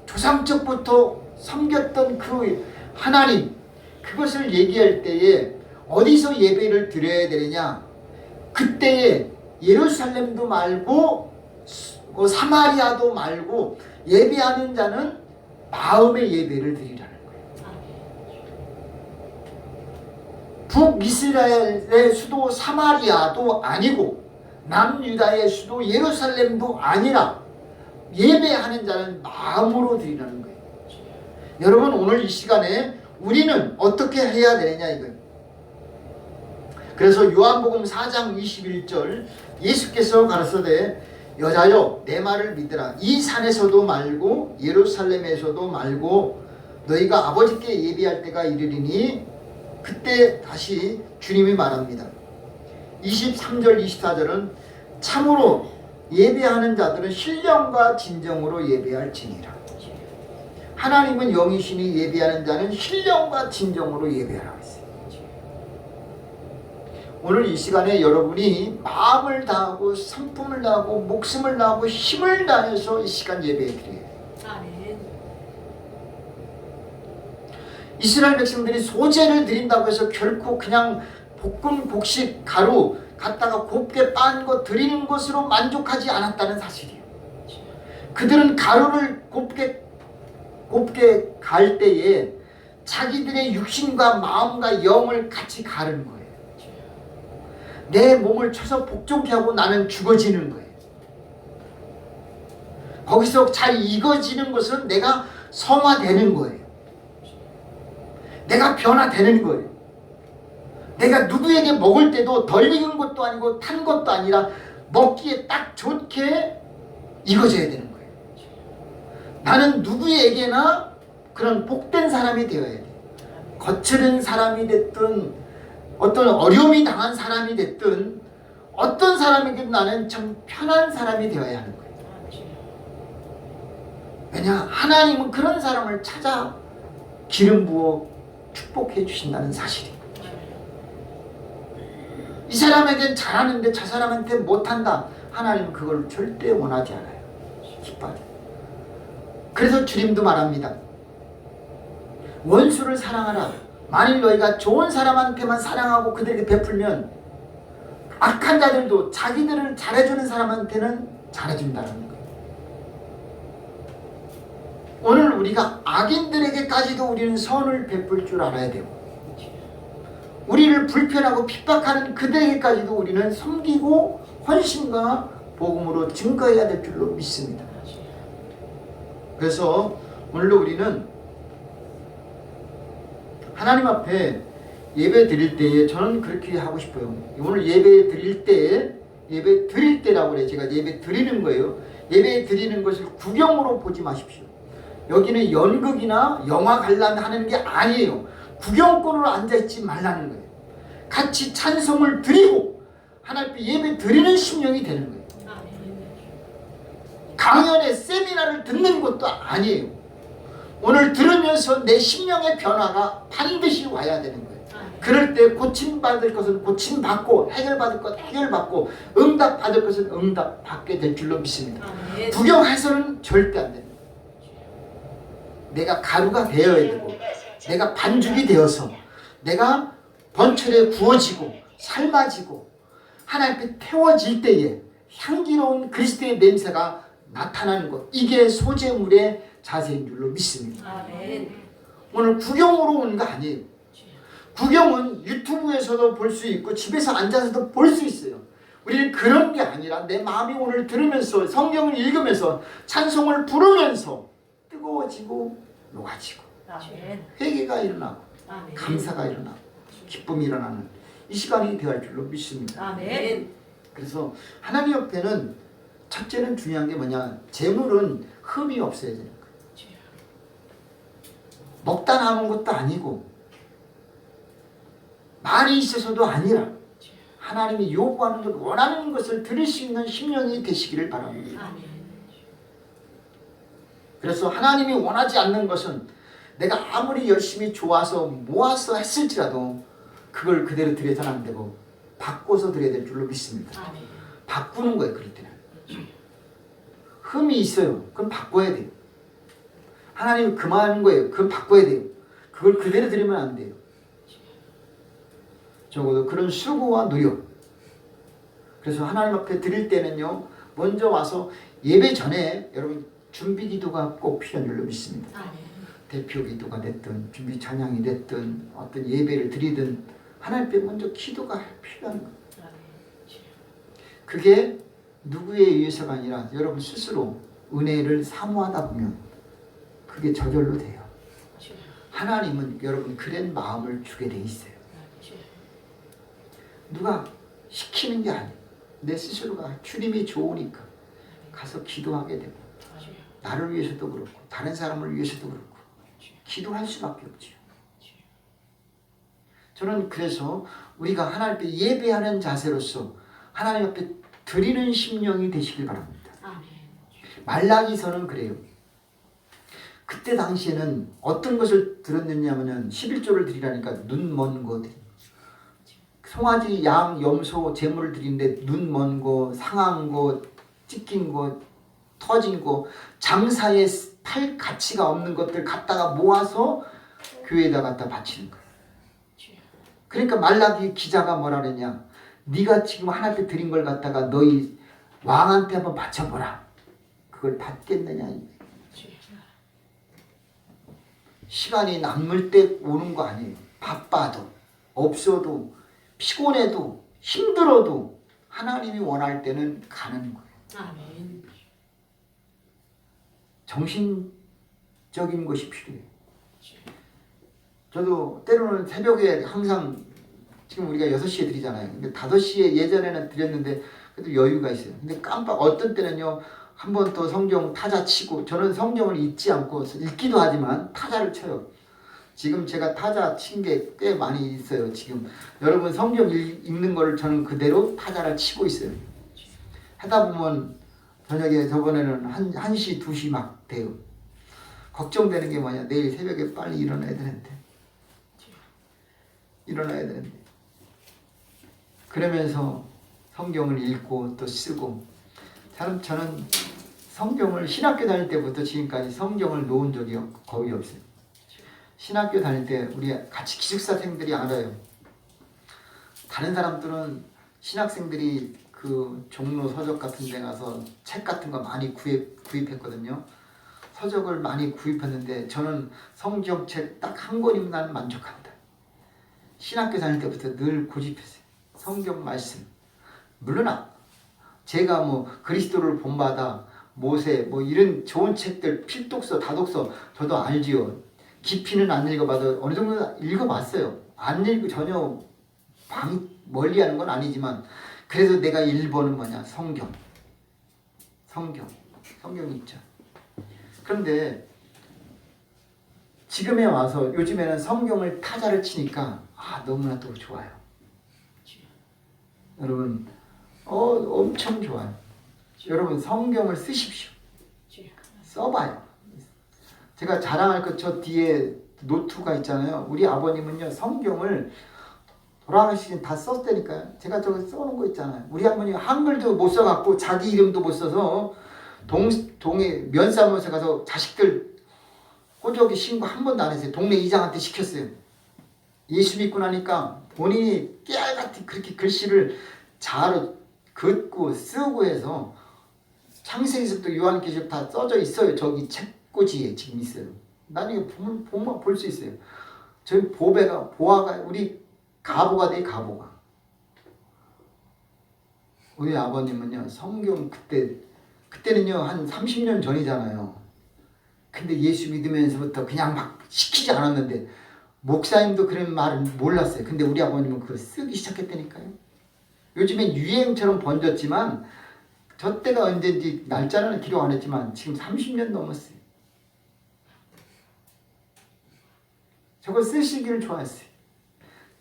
조상적부터 섬겼던 그 하나님, 그것을 얘기할 때에 어디서 예배를 드려야 되느냐? 그때에 예루살렘도 말고 사마리아도 말고 예배하는 자는 마음의 예배를 드리라는 거예요. 북이스라엘의 수도 사마리아도 아니고 남유다의 수도 예루살렘도 아니라 예배하는 자는 마음으로 드리라는 거예요. 여러분, 오늘 이 시간에 우리는 어떻게 해야 되느냐 이거예요. 그래서 요한복음 4장 21절 예수께서 가라사대 여자여 내 말을 믿으라. 이 산에서도 말고 예루살렘에서도 말고 너희가 아버지께 예배할 때가 이르리니, 그때 다시 주님이 말합니다. 23절 24절은 참으로 예배하는 자들은 신령과 진정으로 예배할지니라. 하나님은 영이시니 예배하는 자는 신령과 진정으로 예배하라고 했어요. 오늘 이 시간에 여러분이 마음을 다하고 성품을 다하고 목숨을 다하고 힘을 다해서 이 시간 예배해 드려요. 이스라엘 백성들이 소제를 드린다고 해서 결코 그냥 볶음 곡식 가루 갖다가 곱게 빻은 거 드리는 것으로 만족하지 않았다는 사실이에요. 그들은 가루를 곱게 갈 때에 자기들의 육신과 마음과 영을 같이 가르는 거예요. 내 몸을 쳐서 복종케 하고 나는 죽어지는 거예요. 거기서 잘 익어지는 것은 내가 성화되는 거예요. 내가 변화되는 거예요. 내가 누구에게 먹을 때도 덜 익은 것도 아니고 탄 것도 아니라 먹기에 딱 좋게 익어져야 되는 거예요. 나는 누구에게나 그런 복된 사람이 되어야 돼요. 거칠은 사람이 됐든 어떤 어려움이 당한 사람이 됐든 어떤 사람에게도 나는 참 편한 사람이 되어야 하는 거예요. 왜냐? 하나님은 그런 사람을 찾아 기름 부어 축복해 주신다는 사실이에요. 이 사람에겐 잘하는데 저 사람한테 못한다. 하나님은 그걸 절대 원하지 않아요. 기뻐하죠. 그래서 주님도 말합니다. 원수를 사랑하라. 만일 너희가 좋은 사람한테만 사랑하고 그들에게 베풀면 악한 자들도 자기들을 잘해주는 사람한테는 잘해준다는 거예요. 오늘 우리가 악인들에게까지도 우리는 선을 베풀 줄 알아야 되고, 우리를 불편하고 핍박하는 그들에게까지도 우리는 섬기고 헌신과 복음으로 증거해야 될 줄로 믿습니다. 그래서 오늘도 우리는 하나님 앞에 예배 드릴 때에 저는 그렇게 하고 싶어요. 오늘 예배 드릴 때라고 그래요. 제가 예배 드리는 거예요. 예배 드리는 것을 구경으로 보지 마십시오. 여기는 연극이나 영화 관람하는 게 아니에요. 구경꾼으로 앉아있지 말라는 거예요. 같이 찬송을 드리고 하나님 앞에 예배 드리는 심령이 되는 거예요. 강연의 세미나를 듣는 것도 아니에요. 오늘 들으면서 내 심령의 변화가 반드시 와야 되는 거예요. 그럴 때 고침받을 것은 고침받고 해결받을 것 해결받고 응답받을 것은 응답받게 될 줄로 믿습니다. 구경해서는 절대 안 됩니다. 내가 가루가 되어야 되고 내가 반죽이 되어서 내가 번철에 구워지고 삶아지고 하나님 앞에 태워질 때에 향기로운 그리스도의 냄새가 나타나는 것, 이게 소재물의 자세인 줄로 믿습니다. 오늘 구경으로 오는 거 아니에요. 구경은 유튜브에서도 볼 수 있고 집에서 앉아서도 볼 수 있어요. 우리는 그런 게 아니라 내 마음이 오늘 들으면서 성경을 읽으면서 찬송을 부르면서 뜨거워지고 녹아지고 회개가 일어나고 감사가 일어나고 기쁨이 일어나는 이 시간이 되어야 할 줄로 믿습니다. 그래서 하나님 옆에는 첫째는 중요한 게 뭐냐, 재물은 흠이 없어야 되는 거예요. 먹다 남은 것도 아니고 많이 있어서도 아니라 하나님이 요구하는 것, 원하는 것을 들을 수 있는 심령이 되시기를 바랍니다. 그래서 하나님이 원하지 않는 것은 내가 아무리 열심히 좋아서 모아서 했을지라도 그걸 그대로 드려서는 안 되고 바꿔서 드려야 될 줄로 믿습니다. 바꾸는 거예요. 그럴 때는 흠이 있어요. 그럼 바꿔야 돼요. 하나님이 그만하는 거예요. 그건 바꿔야 돼요. 그걸 그대로 드리면 안 돼요. 적어도 그런 수고와 노력. 그래서 하나님 앞에 드릴 때는요, 먼저 와서 예배 전에 여러분 준비 기도가 꼭 필요한 줄로 믿습니다. 아멘. 대표 기도가 됐든 준비 찬양이 됐든 어떤 예배를 드리든 하나님 앞에 먼저 기도가 필요한 거예요. 아멘. 그게 누구에 의해서가 아니라 여러분 스스로 은혜를 사모하다 보면 그게 저절로 돼요. 하나님은 여러분 그런 마음을 주게 돼 있어요. 누가 시키는 게 아니에요. 내 스스로가 주님이 좋으니까 가서 기도하게 되고 나를 위해서도 그렇고 다른 사람을 위해서도 그렇고 기도할 수밖에 없지요. 저는 그래서 우리가 하나님 앞에 예배하는 자세로서 하나님 앞에 드리는 심령이 되시길 바랍니다. 말라기서는 그래요. 그때 당시에는 어떤 것을 들었느냐면 11조를 드리라니까 눈 먼 거 드리. 송아지, 양, 염소, 제물을 드리는데 눈 먼 거, 상한 거, 찢긴 거, 터진 거, 장사에 팔 가치가 없는 것들 갖다가 모아서 교회에다 갖다 바치는 거예요. 그러니까 말라기 기자가 뭐라 그랬냐? 네가 지금 하나님께 드린 걸 갖다가 너희 왕한테 한번 바쳐보라. 그걸 받겠느냐? 시간이 남을 때 오는 거 아니에요. 바빠도 없어도 피곤해도 힘들어도 하나님이 원할 때는 가는 거예요. 아멘. 정신적인 것이 필요해요. 저도 때로는 새벽에 항상 지금 우리가 6시에 드리잖아요. 근데 5시에 예전에는 드렸는데 그래도 여유가 있어요. 근데 깜빡 어떤 때는요. 한 번 더 성경 타자 치고 저는 성경을 읽지 않고 읽기도 하지만 타자를 쳐요. 지금 제가 타자 친 게 꽤 많이 있어요. 지금 여러분 성경 읽는 거를 저는 그대로 타자를 치고 있어요. 하다 보면 저녁에 저번에는 1시, 2시 막 돼요. 걱정되는 게 뭐냐. 내일 새벽에 빨리 일어나야 되는데. 그러면서 성경을 읽고 또 쓰고 저는 성경을 신학교 다닐 때부터 지금까지 성경을 놓은 적이 거의 없어요. 신학교 다닐 때 우리 같이 기숙사생들이 알아요. 다른 사람들은 신학생들이 그 종로 서적 같은 데 가서 책 같은 거 많이 구입했거든요. 서적을 많이 구입했는데 저는 성경책 딱 한 권이면 나는 만족한다. 신학교 다닐 때부터 늘 고집했어요. 성경 말씀. 물론 제가 뭐 그리스도를 본받아 모세 뭐 이런 좋은 책들 필독서 다독서 저도 알지요. 깊이는 안 읽어봐도 어느 정도 읽어봤어요. 안 읽고 전혀 멀리하는 건 아니지만 그래서 내가 1번은 뭐냐 성경 있죠. 그런데 지금에 와서 요즘에는 성경을 타자를 치니까 너무나 또 좋아요. 여러분 엄청 좋아요. 여러분 성경을 쓰십시오. 써봐요. 제가 자랑할 것 저 뒤에 노트가 있잖아요. 우리 아버님은요 성경을 돌아가시긴 다 썼다니까요. 제가 저거 써놓은 거 있잖아요. 우리 할머니가 한글도 못 써갖고 자기 이름도 못 써서 동에 면사무소에 가서 자식들 호적이 신고 한 번도 안 했어요. 동네 이장한테 시켰어요. 예수 믿고 나니까 본인이 깨알같이 그렇게 글씨를 잘 긋고 쓰고 해서 창세기서부터 요한계시록 다 써져 있어요. 저기 책꽂이에 지금 있어요. 나중에 보면 볼 수 있어요. 저희 보아가 우리 가보가 돼. 가보가. 우리 아버님은요 성경 그때는요 한 30년 전이잖아요. 근데 예수 믿으면서부터 그냥 막 시키지 않았는데 목사님도 그런 말을 몰랐어요. 근데 우리 아버님은 그걸 쓰기 시작했다니까요. 요즘엔 유행처럼 번졌지만 저 때가 언제인지 날짜는 기록 안 했지만 지금 30년 넘었어요. 저거 쓰시기를 좋아했어요.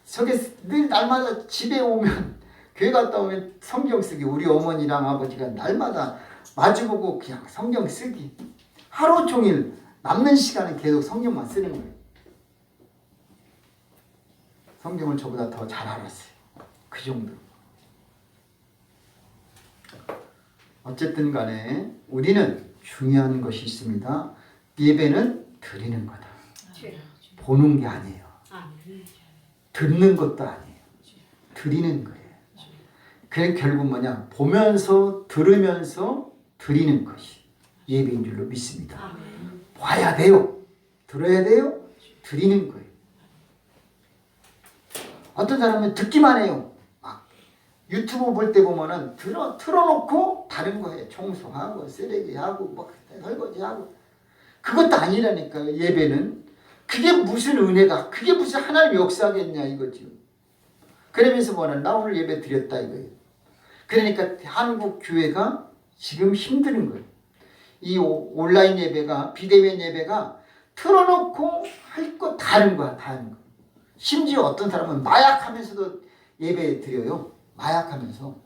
저게 늘 날마다 집에 오면 교회 갔다 오면 성경 쓰기. 우리 어머니랑 아버지가 날마다 마주보고 그냥 성경 쓰기. 하루 종일 남는 시간은 계속 성경만 쓰는 거예요. 성경을 저보다 더 잘 알았어요. 그 정도. 어쨌든 간에 우리는 중요한 것이 있습니다. 예배는 드리는 거다. 보는 게 아니에요. 듣는 것도 아니에요. 드리는 거예요. 그게 결국 뭐냐? 보면서 들으면서 드리는 것이 예배인 줄로 믿습니다. 봐야 돼요. 들어야 돼요. 드리는 거예요. 어떤 사람은 듣기만 해요. 막 유튜브 볼 때 보면은 틀어놓고 다른 거 해요. 청소하고 쓰레기하고 막 설거지하고. 그것도 아니라니까요. 예배는. 그게 무슨 은혜가, 그게 무슨 하나님 역사겠냐 이거죠. 그러면서 뭐는 나 오늘 예배 드렸다 이거예요. 그러니까 한국 교회가 지금 힘드는 거예요. 이 온라인 예배가, 비대면 예배가 틀어놓고 할 거 다른 거야, 다른 거. 심지어 어떤 사람은 마약하면서도 예배 드려요. 마약하면서.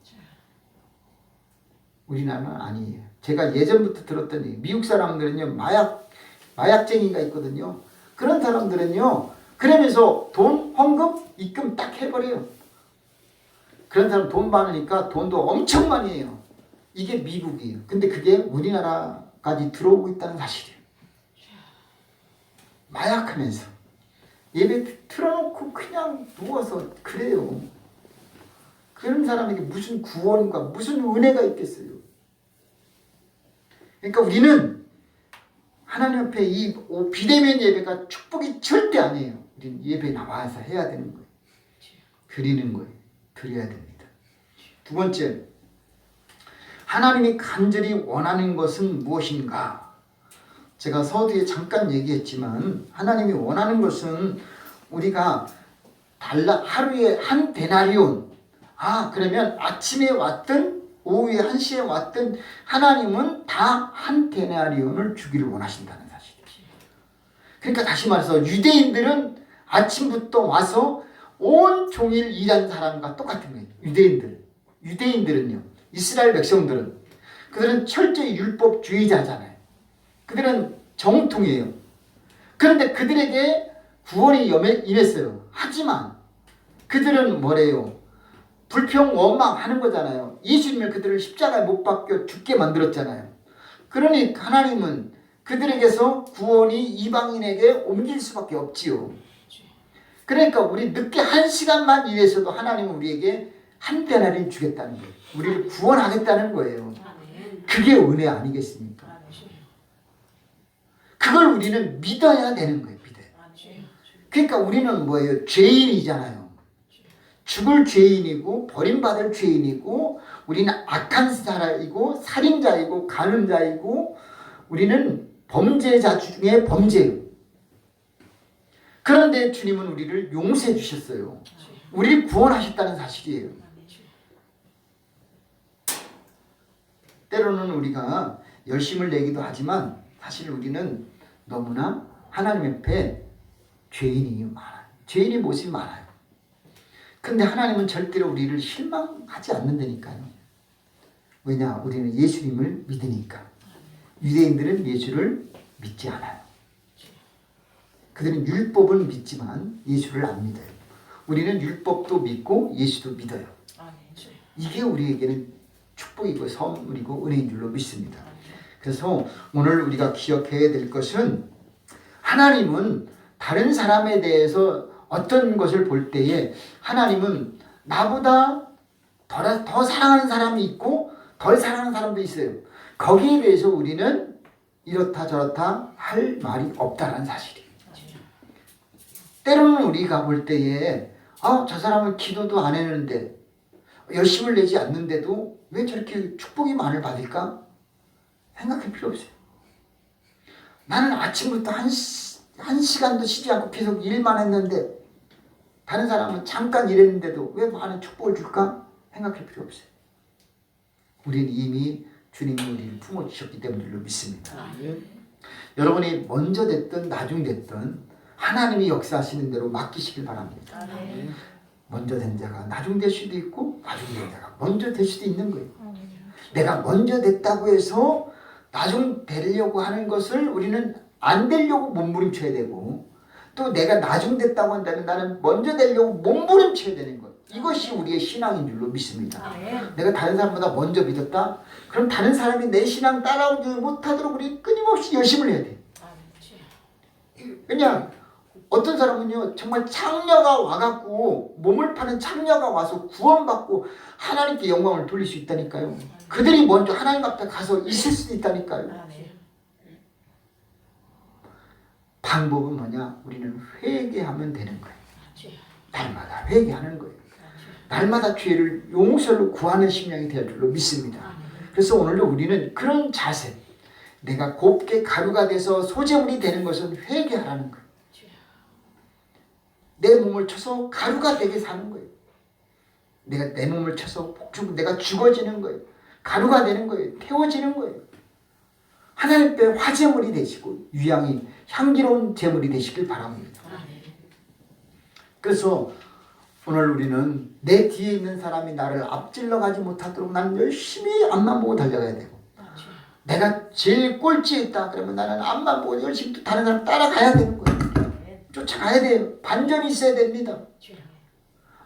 우리나라는 아니에요. 제가 예전부터 들었던 얘기, 미국 사람들은요, 마약쟁이가 있거든요. 그런 사람들은요, 그러면서 돈, 헌금, 입금 딱 해버려요. 그런 사람 돈 많으니까 돈도 엄청 많이 해요. 이게 미국이에요. 근데 그게 우리나라까지 들어오고 있다는 사실이에요. 마약하면서. 예배 틀어놓고 그냥 누워서 그래요. 그런 사람에게 무슨 구원과 무슨 은혜가 있겠어요. 그러니까 우리는 하나님 앞에 이 비대면 예배가 축복이 절대 아니에요. 우리는 예배 나와서 해야 되는 거예요. 드리는 거예요. 드려야 됩니다. 두 번째, 하나님이 간절히 원하는 것은 무엇인가? 제가 서두에 잠깐 얘기했지만 하나님이 원하는 것은 우리가 하루에 한 데나리온, 그러면 아침에 왔든 오후에 1시에 왔든 하나님은 다 한 데나리온을 주기를 원하신다는 사실이에요. 그러니까 다시 말해서 유대인들은 아침부터 와서 온 종일 일한 사람과 똑같은 거예요. 유대인들은요. 이스라엘 백성들은 그들은 철저히 율법주의자잖아요. 그들은 정통이에요. 그런데 그들에게 구원이 임했어요. 하지만 그들은 뭐래요? 불평 원망하는 거잖아요. 예수님을 그들을 십자가에 못 박혀 죽게 만들었잖아요. 그러니 하나님은 그들에게서 구원이 이방인에게 옮길 수밖에 없지요. 그러니까 우리 늦게 1시간만 일해서도 하나님은 우리에게 한 데나리온 주겠다는 거예요. 우리를 구원하겠다는 거예요. 그게 은혜 아니겠습니까? 그걸 우리는 믿어야 되는 거예요. 그러니까 우리는 뭐예요? 죄인이잖아요. 죽을 죄인이고 버림받을 죄인이고 우리는 악한 사람이고 살인자이고 간음자이고 우리는 범죄자 중에 범죄예요. 그런데 주님은 우리를 용서해 주셨어요. 우리를 구원하셨다는 사실이에요. 때로는 우리가 열심을 내기도 하지만 사실 우리는 너무나 하나님 앞에 죄인이 많아요. 죄인의 모습이 많아요. 근데 하나님은 절대로 우리를 실망하지 않는다니까요. 왜냐? 우리는 예수님을 믿으니까. 유대인들은 예수를 믿지 않아요. 그들은 율법은 믿지만 예수를 안 믿어요. 우리는 율법도 믿고 예수도 믿어요. 이게 우리에게는 축복이고 선물이고 은혜인 줄로 믿습니다. 그래서 오늘 우리가 기억해야 될 것은 하나님은 다른 사람에 대해서 어떤 것을 볼 때에 하나님은 나보다 더 사랑하는 사람이 있고 덜 사랑하는 사람도 있어요. 거기에 대해서 우리는 이렇다 저렇다 할 말이 없다는 사실이에요. 때로는 우리가 볼 때에 저 사람은 기도도 안 했는데 열심을 내지 않는데도 왜 저렇게 축복이 많을 받을까? 생각할 필요 없어요. 나는 아침부터 한 시간도 쉬지 않고 계속 일만 했는데 다른 사람은 잠깐 일했는데도 왜 많은 축복을 줄까? 생각할 필요 없어요. 우리는 이미 주님이 우리를 품어주셨기 때문에 믿습니다. 여러분이 먼저 됐든 나중 됐든 하나님이 역사하시는 대로 맡기시길 바랍니다. 먼저 된 자가 나중 될 수도 있고 나중 된 자가 먼저 될 수도 있는 거예요. 내가 먼저 됐다고 해서 나중 되려고 하는 것을 우리는 안 되려고 몸부림쳐야 되고 또 내가 나중 됐다고 한다면 나는 먼저 되려고 몸부림쳐야 되는 거예요. 이것이 우리의 신앙인 줄로 믿습니다. 내가 다른 사람보다 먼저 믿었다? 그럼 다른 사람이 내 신앙 따라오지 못하도록 우리 끊임없이 열심을 해야 돼요. 그냥 어떤 사람은요 정말 창녀가 와갖고 몸을 파는 창녀가 와서 구원받고 하나님께 영광을 돌릴 수 있다니까요. 그들이 먼저 하나님 앞에 가서 있을 수도 있다니까요. 방법은 뭐냐? 우리는 회개하면 되는 거예요. 날마다 회개하는 거예요. 날마다 죄를 용서를 구하는 심령이 될 줄로 믿습니다. 그래서 오늘도 우리는 그런 자세, 내가 곱게 가루가 돼서 소재물이 되는 것은 회개하라는 거예요. 내 몸을 쳐서 가루가 되게 사는 거예요. 내가 내 몸을 쳐서 내가 죽어지는 거예요. 가루가 되는 거예요. 태워지는 거예요. 하나님 께 화제물이 되시고 유향이 향기로운 제물이 되시길 바랍니다. 그래서 오늘 우리는 내 뒤에 있는 사람이 나를 앞질러 가지 못하도록 나는 열심히 앞만 보고 달려가야 되고, 내가 제일 꼴찌에 있다 그러면 나는 앞만 보고 열심히 또 다른 사람 따라가야 되는 거예요. 쫓아가야 돼요. 반전이 있어야 됩니다.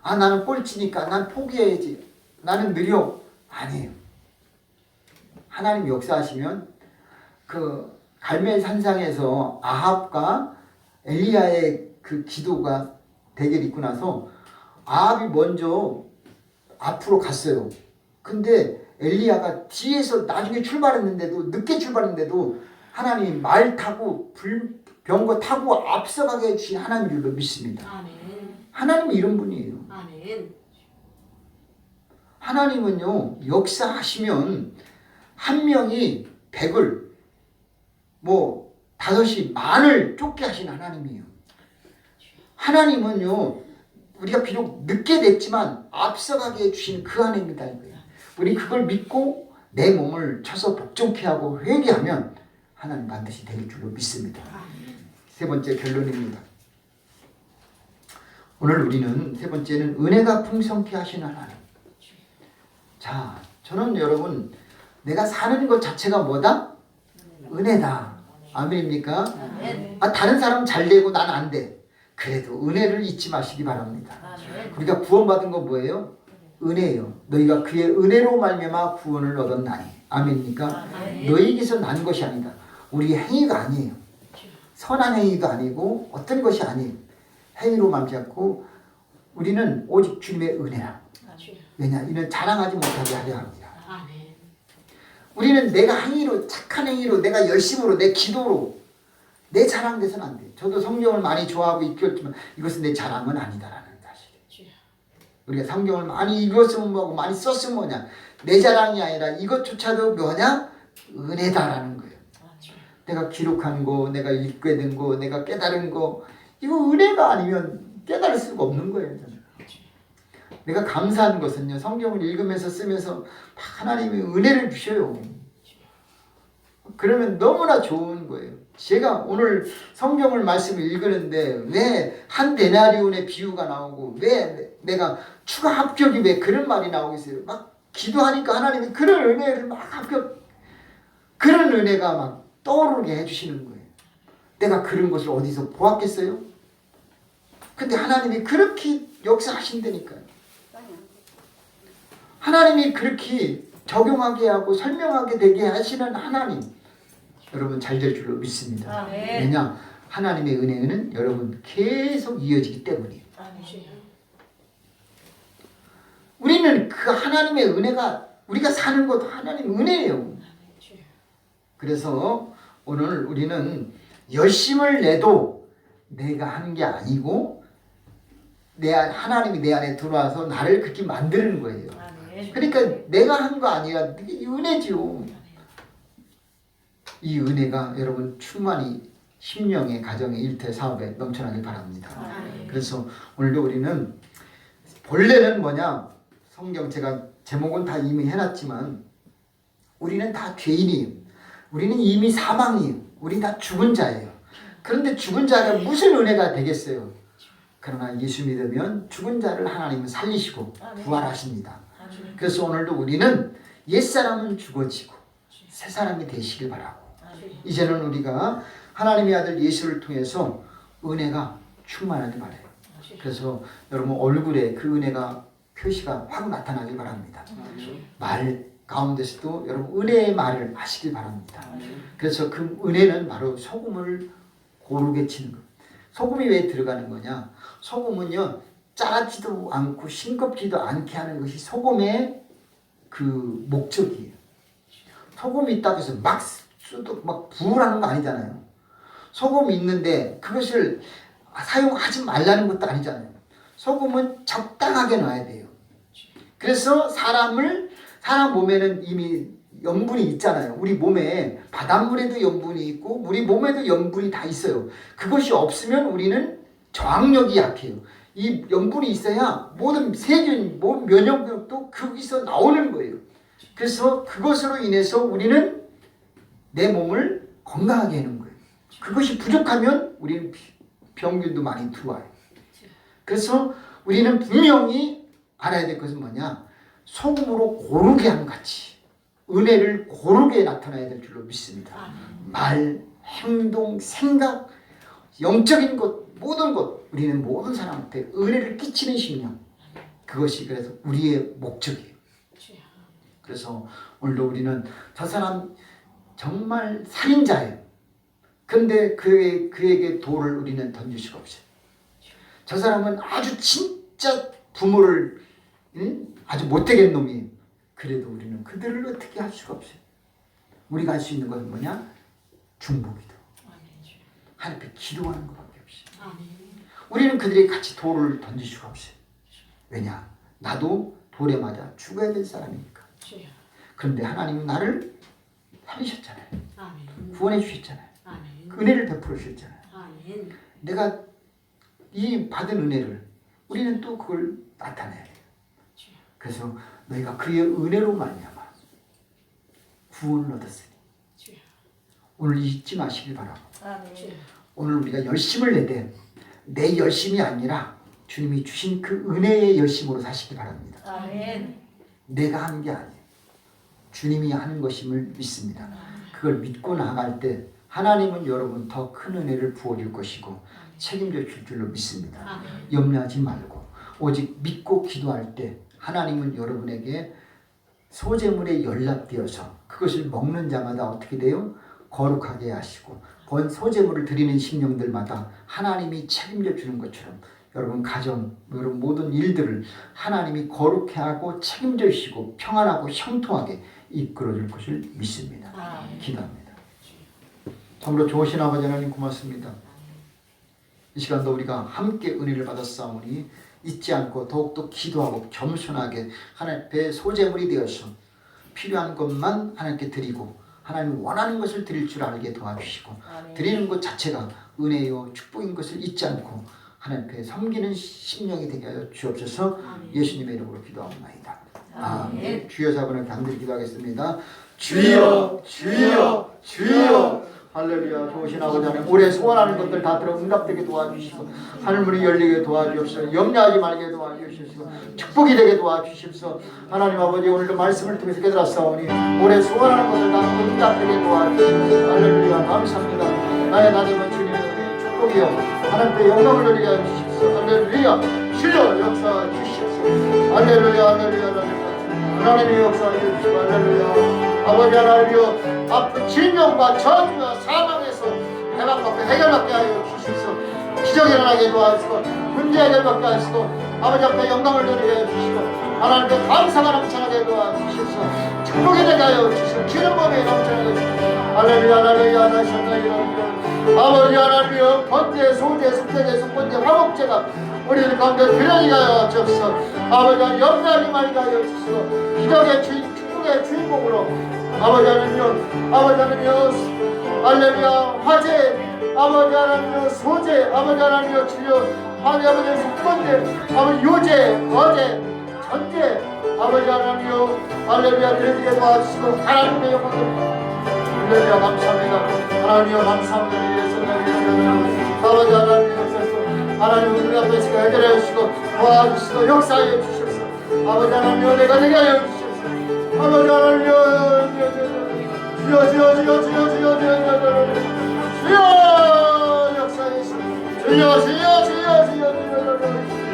아, 나는 꼴찌니까 난 포기해야지, 나는 느려. 아니에요. 하나님 역사하시면 그 갈멜 산상에서 아합과 엘리야의 그 기도가 대결이 있고 나서 아합이 먼저 앞으로 갔어요. 근데 엘리야가 뒤에서 나중에 출발했는데도, 늦게 출발했는데도 하나님이 말 타고 병거 타고 앞서가게 해주신 하나님 줄로 믿습니다. 하나님이 이런 분이에요. 하나님은요, 역사하시면 한 명이 100을, 뭐 5이 10,000을 쫓게 하신 하나님이에요. 하나님은요, 우리가 비록 늦게 됐지만 앞서가게 해주신 그 하나님이다 이거예요. 우리 그걸 믿고 내 몸을 쳐서 복종케 하고 회개하면 하나님 반드시 될 줄로 믿습니다. 세 번째 결론입니다. 오늘 우리는 세 번째는 은혜가 풍성케 하시는 하나님. 자, 저는 여러분, 내가 사는 것 자체가 뭐다? 은혜다. 아멘입니까? 아, 다른 사람 잘 되고 난 안 돼. 그래도 은혜를 잊지 마시기 바랍니다. 우리가 구원받은 건 뭐예요? 은혜예요. 너희가 그의 은혜로 말미암아 구원을 얻었나니. 아멘입니까? 너희에게서 난 것이 아니다. 우리의 행위가 아니에요. 선한 행위도 아니고 어떤 것이 아니에요. 행위로 말미암고 우리는 오직 주님의 은혜라. 왜냐? 이는 자랑하지 못하게 하려 합니다. 우리는 내가 행위로, 착한 행위로, 내가 열심으로, 내 기도로 내 자랑돼서는 안 돼요. 저도 성경을 많이 좋아하고 읽었지만 이것은 내 자랑은 아니다라는 사실. 우리가 성경을 많이 읽었으면 뭐고 많이 썼으면 뭐냐? 내 자랑이 아니라 이것조차도 뭐냐? 은혜다라는 거예요. 내가 기록한 거, 내가 읽게 된 거, 내가 깨달은 거, 이거 은혜가 아니면 깨달을 수가 없는 거예요. 내가 감사한 것은요, 성경을 읽으면서 쓰면서 하나님이 은혜를 주셔요. 그러면 너무나 좋은 거예요. 제가 오늘 성경을 말씀을 읽었는데 왜 한 데나리온의 비유가 나오고 왜 내가 추가 합격이 왜 그런 말이 나오겠어요. 막 기도하니까 하나님이 그런 은혜를 막 그런 은혜가 막 떠오르게 해주시는 거예요. 내가 그런 것을 어디서 보았겠어요? 근데 하나님이 그렇게 역사하신다니까요. 하나님이 그렇게 적용하게 하고 설명하게 되게 하시는 하나님, 여러분 잘 될 줄로 믿습니다. 왜냐? 하나님의 은혜는 여러분 계속 이어지기 때문이에요. 우리는 그 하나님의 은혜가, 우리가 사는 것도 하나님 은혜예요. 그래서 오늘 우리는 열심을 내도 내가 하는 게 아니고 하나님이 내 안에 들어와서 나를 그렇게 만드는 거예요. 그러니까 내가 한 거 아니라 이게 은혜죠. 이 은혜가 여러분 충만히 심령의 가정의 일터 사업에 넘쳐나길 바랍니다. 그래서 오늘도 우리는 본래는 뭐냐? 성경 제가 제목은 다 이미 해놨지만 우리는 다 죄인이에요. 우리는 이미 사망이에요. 우리 다 죽은 자예요. 그런데 죽은 자가 무슨 은혜가 되겠어요? 그러나 예수 믿으면 죽은 자를 하나님은 살리시고 부활하십니다. 그래서 오늘도 우리는 옛사람은 죽어지고 새 사람이 되시길 바라고, 이제는 우리가 하나님의 아들 예수를 통해서 은혜가 충만하길 바라요. 그래서 여러분 얼굴에 그 은혜가 표시가 확 나타나길 바랍니다. 말 가운데서도 여러분 은혜의 말을 하시길 바랍니다. 그래서 그 은혜는 바로 소금을 고르게 치는 것. 소금이 왜 들어가는 거냐? 소금은요, 짜지도 않고 싱겁지도 않게 하는 것이 소금의 그 목적이에요. 소금이 있다고 해서 막 부으라는 거 아니잖아요. 소금이 있는데 그것을 사용하지 말라는 것도 아니잖아요. 소금은 적당하게 넣어야 돼요. 그래서 사람 몸에는 이미 염분이 있잖아요. 우리 몸에 바닷물에도 염분이 있고 우리 몸에도 염분이 다 있어요. 그것이 없으면 우리는 저항력이 약해요. 이 염분이 있어야 모든 세균, 면역력도 거기서 나오는 거예요. 그래서 그것으로 인해서 우리는 내 몸을 건강하게 하는 거예요. 그것이 부족하면 우리는 병균도 많이 들어와요. 그래서 우리는 분명히 알아야 될 것은 뭐냐? 소금으로 고르게 함같이 은혜를 고르게 나타나야 될 줄로 믿습니다. 말, 행동, 생각, 영적인 것, 모든 것, 우리는 모든 사람한테 은혜를 끼치는 심령, 그것이 그래서 우리의 목적이에요. 그래서 오늘도 우리는 저 사람 정말 살인자예요. 그런데 그에게 돌을 우리는 던질 수가 없어요. 저 사람은 아주 진짜 부모를 아주 못되게 놈이에요. 그래도 우리는 그들을 어떻게 할 수가 없어요. 우리가 할 수 있는 것은 뭐냐? 중보기도. 하나님 앞에 기도하는 것밖에 없어요. 우리는 그들에게 같이 돌을 던질 수가 없어요. 왜냐? 나도 돌에 맞아 죽어야 될 사람이니까. 그런데 하나님은 나를 살리셨잖아요. 구원해 주셨잖아요. 은혜를 베풀어 주셨잖아요. 내가 이 받은 은혜를 우리는 또 그걸 나타내야 돼요. 그래서 너희가 그의 은혜로 말미암아 구원을 얻었으니 오늘 잊지 마시길 바라고. 오늘 우리가 열심을 내되 내 열심이 아니라 주님이 주신 그 은혜의 열심으로 사시기 바랍니다. 내가 하는 게 아니에요. 주님이 하는 것임을 믿습니다. 그걸 믿고 나갈 때 하나님은 여러분 더 큰 은혜를 부어줄 것이고 책임져 줄 줄로 믿습니다. 염려하지 말고 오직 믿고 기도할 때 하나님은 여러분에게 소재물에 연락되어서 그것을 먹는 자마다 어떻게 돼요? 거룩하게 하시고 본 소재물을 드리는 심령들마다 하나님이 책임져 주는 것처럼 여러분 가정, 여러분 모든 일들을 하나님이 거룩해 하고 책임져 주시고 평안하고 형통하게 이끌어 줄 것을 믿습니다. 기도합니다. 참으로 좋으신 아버지 하나님 고맙습니다. 이 시간도 우리가 함께 은혜를 받았사오니 잊지 않고 더욱더 기도하고 겸손하게 하나님 앞에 소재물이 되어서 필요한 것만 하나님께 드리고 하나님 원하는 것을 드릴 줄 알게 도와주시고 드리는 것 자체가 은혜요 축복인 것을 잊지 않고 하나님 앞에 섬기는 심령이 되게 하여 주옵소서. 예수님의 이름으로 기도합니다. 아멘. 주여 잡으는 강들이 기도하겠습니다. 주여 주여 주여. 할렐루야. 좋으신 아버지 하나님 올해 소원하는 것들 다 들어 응답되게 도와주시고 하늘문이 열리게 도와주옵소서. 염려하지 말게 도와주시옵소서. 축복이 되게 도와주십시오. 하나님 아버지 오늘도 말씀을 통해서 깨달았사오니 올해 소원하는 것들 다 응답되게 도와주시옵소서. 할렐루야. 감사합니다. 나의 나님은 주님의 축복이요 하나님께 영광을 돌리게 해주십시오. 할렐루야. 주여 역사 주십시오. 할렐루야. 할렐루야. 할렐루야. 하나님의 역사해 주시고 할렐루야. 아버지 하나님이여 아픈 질병과 저주와 사망에서 해방받게 해결받게 하여 주십시오. 기적이 일어나게 도와주시고 문제 해결받게 하시고 아버지 앞에 영광을 돌리게 해 주시고 하나님께 감사가 넘쳐나게 도와주십시오. 축복이 되게 하여 주시고 기름 부음이 넘쳐나게 주시고 할렐루야. 할렐루야. 할렐루야. 아버지 하나님이여 번제 소제 숙제제 속번제 화목제가 우리들 가운데 드러지게 하여 주옵소서. 아버지 하나님 염려하지 말게 하여 주시고 기적의 주인 축복의 주인공으로 아버지 하나님이여 아버지 하나님이여 할렐루야 화제 아버지 하나님이여 소제 아버지 하나님이여 주여 아버지 속번제 아버지 요제 거제 전제 아버지 하나님이여 할렐루야 드려지게 도와주시고 하나님의 영광을 할렐루야 감사합니다. 하나님이여 감사합니다. 아버지 하나님이여 하나님 우리 앞에서 해결해 주시고 도와주시고 역사해 주시옵소서. 아버지 하나님이여 내가 되게 하여 주시옵소서. 아버지 하나님이여 주여 역사해 주시고 주여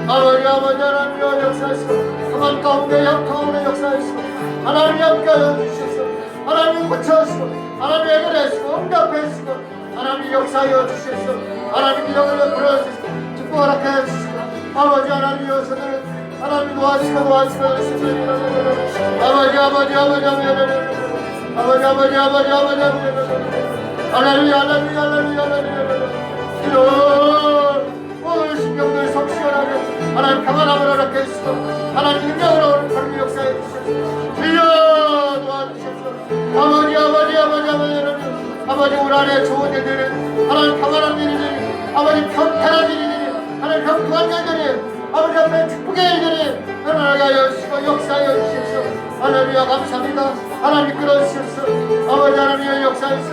아버지 하나님이여 역사해 주시고 가만 가운데 양 가운데 역사해 주시고 하나님 함께 하여 주시옵소서. 하나님 고쳐주시고 하나님 해결해 주시고 응답해 주시고 하나님 역사하여 주시옵소서. 하나님 영을 베풀어 주시고 축복 허락해 주시고 아버지 하나님이여 저들을 하나님 도와주시고 아버지 할렐루야 할렐루야 할렐루야 할렐루야 이런 오늘 신경들 속 시원하게 하나님 평안함을 허락해 주시고 하나님 능력으로 오늘 걸리 역사해 주시옵소서. 주여 도와주셔서 아버지 여러분 아버지 우리 안에 좋은 일들은 하나님 평안한 일이니 아버지 평탄한 일이니 하나님 평등한 일들이 아버지 앞에 축복의 일들이 하나님 하여 주시고 역사하여 주십시오. 할렐루야 감사합니다. 하나님 끌어주십시오. 아버지 하나님의 역사에 있어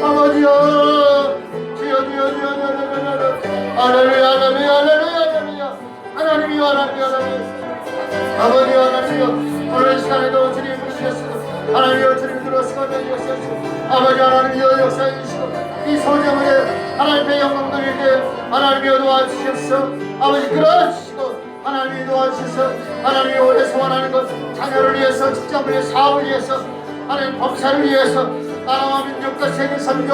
아버지여 주여 할렐루야 하나님이여 아버지여 하나님이여 오늘 시간에도 주님 부르셨으고 하나님이여 주님 들어서고 내주셨으고 아버지 하나님이여 역사해 주시고 이 소재물에 하나님의 영광 돌리게 하나님이여 도와주십시오. 아버지 끌어주시고 하나님이 도와주셔서 하나님이 오래 소원하는 것 자녀를 위해서 직장을 위해서 사업을 위해서 하나님 범사를 위해서 나라와 민족과 세계 선교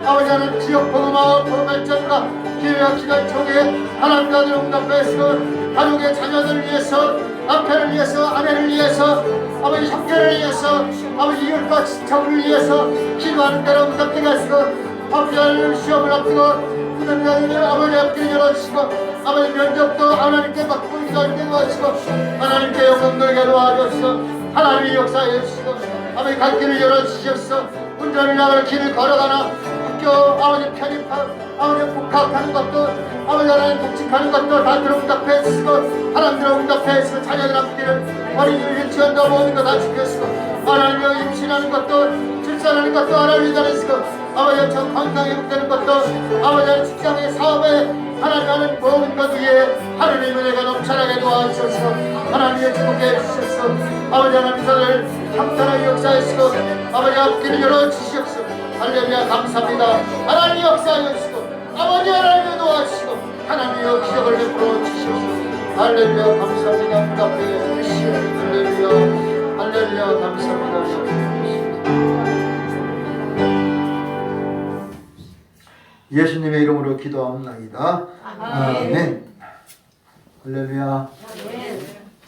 아버지 하나님 지역 복음화 발전과 기회와 기간 속에 하나님 아들 응답하시고 가족의 자녀들을 위해서 남편을 위해서 아내를 위해서 아버지 형제를 위해서 아버지 이웃과 친척을 위해서 기도하는 대로 응답되게 하시고 아버지 하나님 시험을 앞두고 그런 자들을 아버지 앞길을 열어주시고 아버지 면접도 하나님께 받고 인정하게 도와주시고 하나님께 영광 돌게 도와주시고 하나님의 역사해 주시고 아버지 갈 길을 열어주시옵소서. 운전을 나갈 길을 걸어가나 학교 아버지 편입하고 아버지 복학하는 것도 아버지 하나님 복직하는 것도 다 들어응답해 주시고 하나님 들어응답해 주시고 자녀들 앞길을 어린이들 유치원도 모든 거 다 지켜주시고 하나님이여 임신하는 것도 출산하는 것도 하나님이 잘해주시고 아버지 저 건강에 회복되는 것도 아버지 직장의 사업에 하나님 모든 것 위에 하나님의 은혜가 넘쳐나게 도와주셔서 하나님의 축복해 주셔서 아버지 하나님 저를 평탄하게 역사하시고 아버지 앞길을 열어주시옵소서. 할렐루야 감사합니다. 하나님 역사하여 주시고 아버지 하나님을 도와주시고 하나님의 기적을 베풀어 주시옵소서. 할렐루야 감사합니다. 응답해 주시옵소서. 할렐루야 감사합니다. 예수님의 이름으로 기도합니다. 아멘. 할렐루야.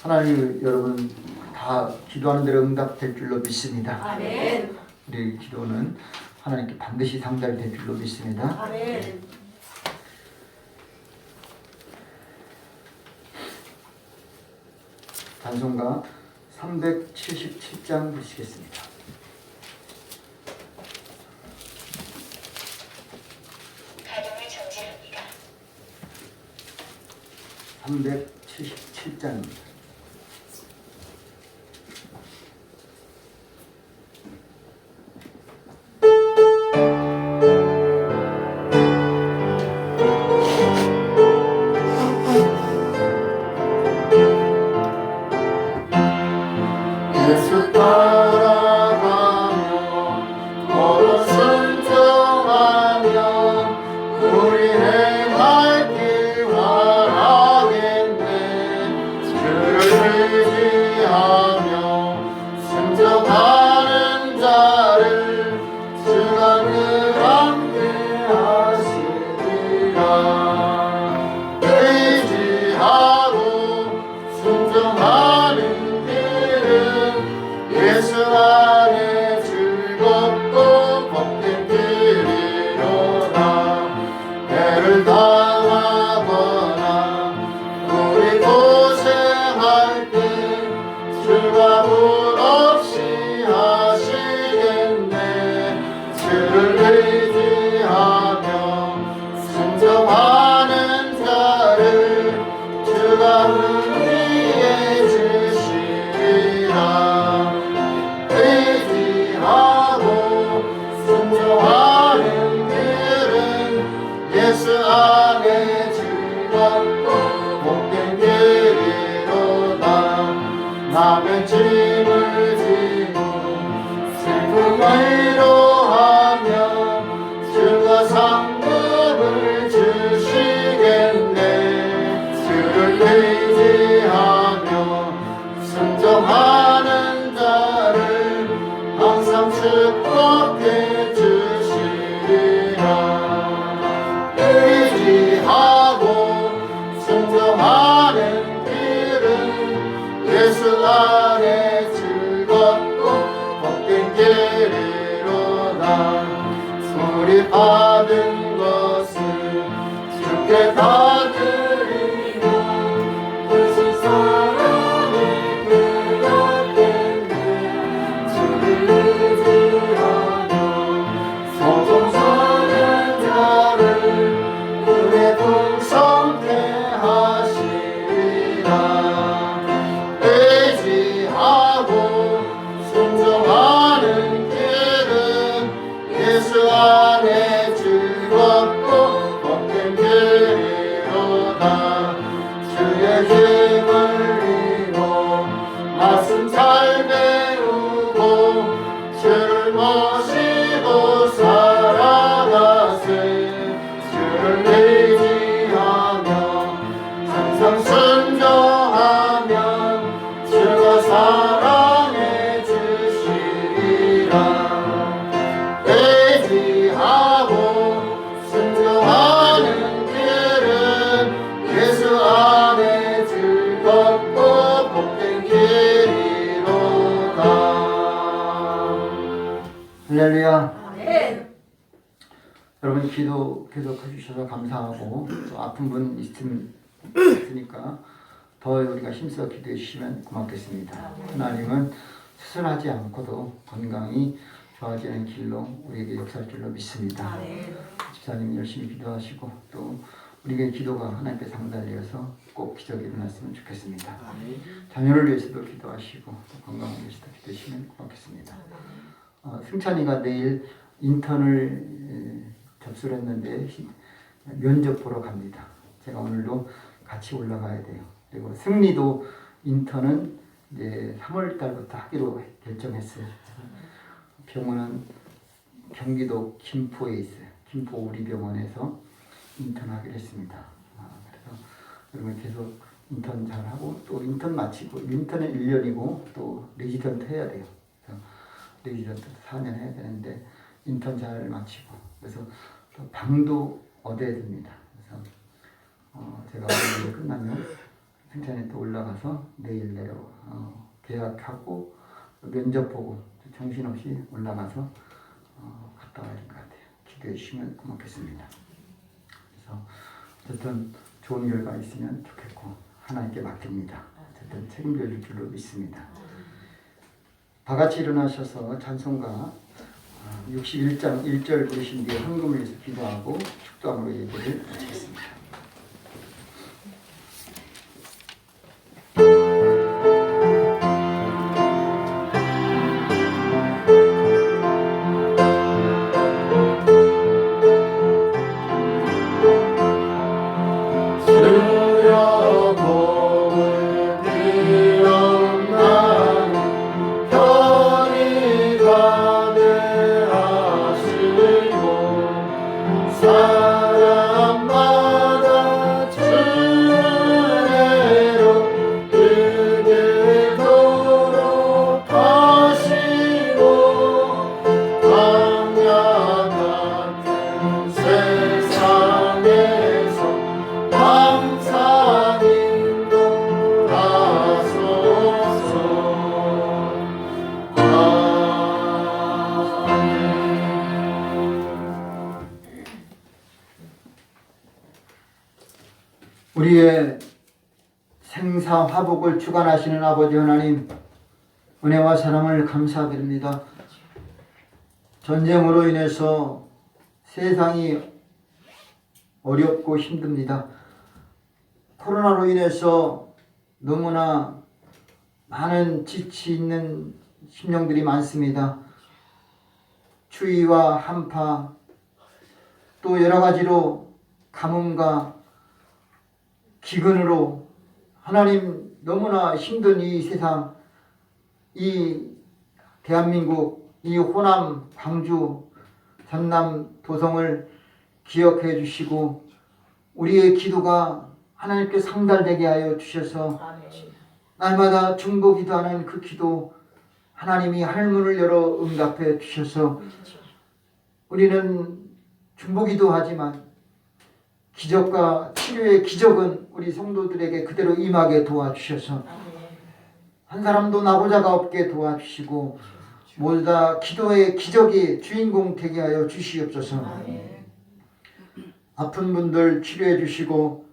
하나님 여러분 다 기도하는 대로 응답될 줄로 믿습니다. 아멘. 우리 기도는 하나님께 반드시 상달될 줄로 믿습니다. 아멘. 찬송가 377장 부르시겠습니다. 가동을 정지합니다. 377장입니다. 예수 따라가며 걸어 순종하며 우리 행할 길 바라겠네. 주를 의지하며 순종하는 자를 주가 늘 함께 하시리라. 의지하고 순종하는 예수 안에 즐겁고 복된 길이로다. 배를 당하거나 우리 고생할 때 주가 문 없이 하시겠네. 주를 의지하며 순종하는 자를 주가 은혜에 주시리라. 의지하고 순종하는 길은 예수 안에 즐겁고 복된 길이로다. 남의 짐을 지고 슬픔을 위로하며 주가 상급을 주시겠네. 주를 의지하며 순종하는 자를 항상 축복해 주시리라. 의지하고 순종하는 길은 예수 안에 즐겁고 복된 길이로다. 기도 계속 해주셔서 감사하고 또 아픈 분 있으니까 더 우리가 힘써 기도해 주시면 고맙겠습니다. 하나님은 수술하지 않고도 건강히 좋아지는 길로 우리에게 역사할 줄로 믿습니다. 집사님 열심히 기도하시고 또 우리에게 기도가 하나님께 상달되어서 꼭 기적이 일어났으면 좋겠습니다. 자녀를 위해서도 기도하시고 또 건강을 위해서도 기도해 주시면 고맙겠습니다. 승찬이가 내일 인턴을 접수를 했는데 면접 보러 갑니다. 제가 오늘도 같이 올라가야 돼요. 그리고 승리도 인턴은 이제 3월 달부터 하기로 결정했어요. 병원은 경기도 김포에 있어요. 김포 우리병원에서 인턴하기로 했습니다. 그래서 그러면 계속 인턴 잘하고 또 인턴 마치고 인턴은 1년이고 또 레지던트 해야 돼요. 그래서 레지던트 4년 해야 되는데 인턴 잘 마치고 그래서 또 방도 얻어야 됩니다. 그래서 제가 오늘 끝나면 승찬이 또 올라가서 내일 내려 계약하고 면접 보고 정신없이 올라가서 갔다 와야 될 것 같아요. 기도해 주시면 고맙겠습니다. 그래서 어쨌든 좋은 결과 있으면 좋겠고 하나님께 맡깁니다. 어쨌든 책임져 줄 줄로 믿습니다. 다 같이 일어나셔서 찬송가 61장 1절 부르신 뒤에 헌금을 위해서 기도하고 축도함으로 예배를 마치겠습니다. 우리의 생사 화복을 주관하시는 아버지 하나님, 은혜와 사랑을 감사드립니다. 전쟁으로 인해서 세상이 어렵고 힘듭니다. 코로나로 인해서 너무나 많은 지치 있는 심령들이 많습니다. 추위와 한파, 또 여러 가지로 가뭄과 기근으로 하나님 너무나 힘든 이 세상, 이 대한민국, 이 호남, 광주, 전남, 도성을 기억해 주시고 우리의 기도가 하나님께 상달되게 하여 주셔서 날마다 중보 기도하는 그 기도 하나님이 하늘문을 열어 응답해 주셔서 우리는 중보 기도하지만 기적과 치료의 기적은 우리 성도들에게 그대로 임하게 도와주셔서 한 사람도 나고자가 없게 도와주시고 모두 다 기도의 기적이 주인공 되게 하여 주시옵소서. 아픈 분들 치료해 주시고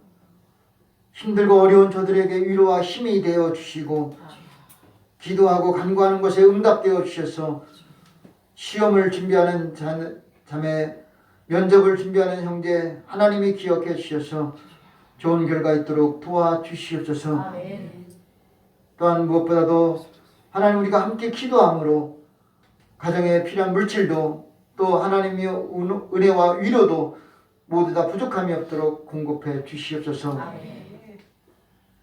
힘들고 어려운 저들에게 위로와 힘이 되어 주시고 기도하고 간구하는 것에 응답되어 주셔서 시험을 준비하는 자매, 면접을 준비하는 형제 하나님이 기억해 주셔서 좋은 결과 있도록 도와주시옵소서. 또한 무엇보다도 하나님 우리가 함께 기도함으로 가정에 필요한 물질도 또 하나님의 은혜와 위로도 모두 다 부족함이 없도록 공급해 주시옵소서.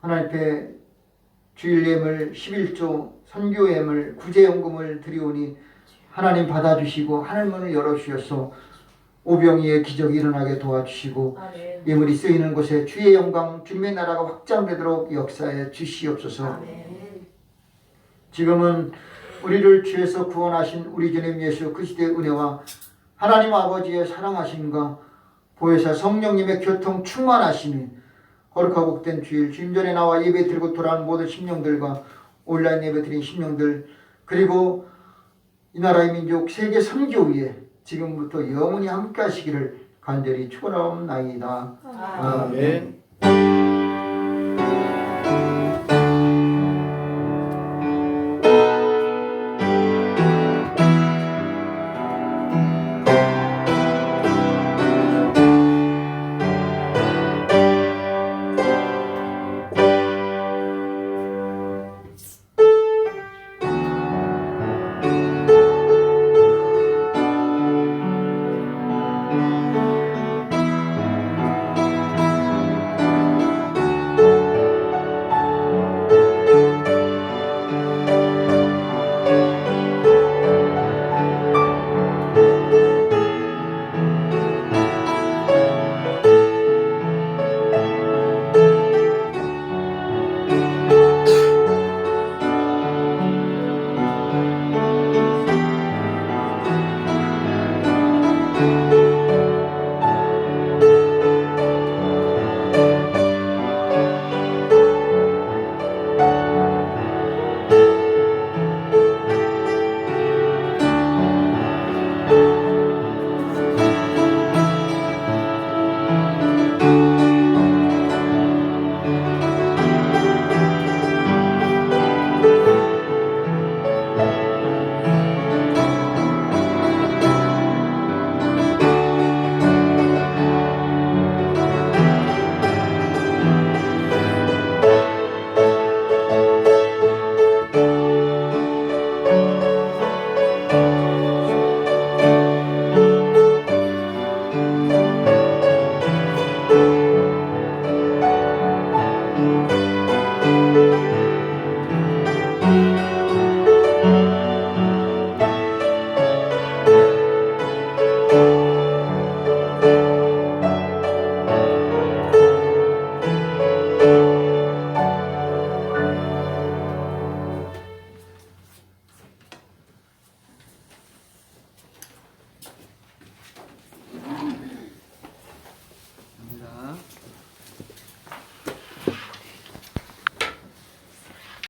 하나님 앞에 주일 예물 11조 선교 예물 구제연금을 드리오니 하나님 받아주시고 하늘문을 열어주셔서 오병이의 기적이 일어나게 도와주시고 예물이 쓰이는 곳에 주의 영광 주님의 나라가 확장되도록 역사해 주시옵소서. 지금은 우리를 죄에서 구원하신 우리 주님 예수 그리스도의 은혜와 하나님 아버지의 사랑하심과 보혜사 성령님의 교통 충만하심이 거룩하고 복된 주일 주님 전에 나와 예배 드리고 돌아온 모든 심령들과 온라인 예배 드린 심령들 그리고 이 나라의 민족 세계 선교위에 지금부터 영원히 함께 하시기를 간절히 축원하옵나이다. 아멘.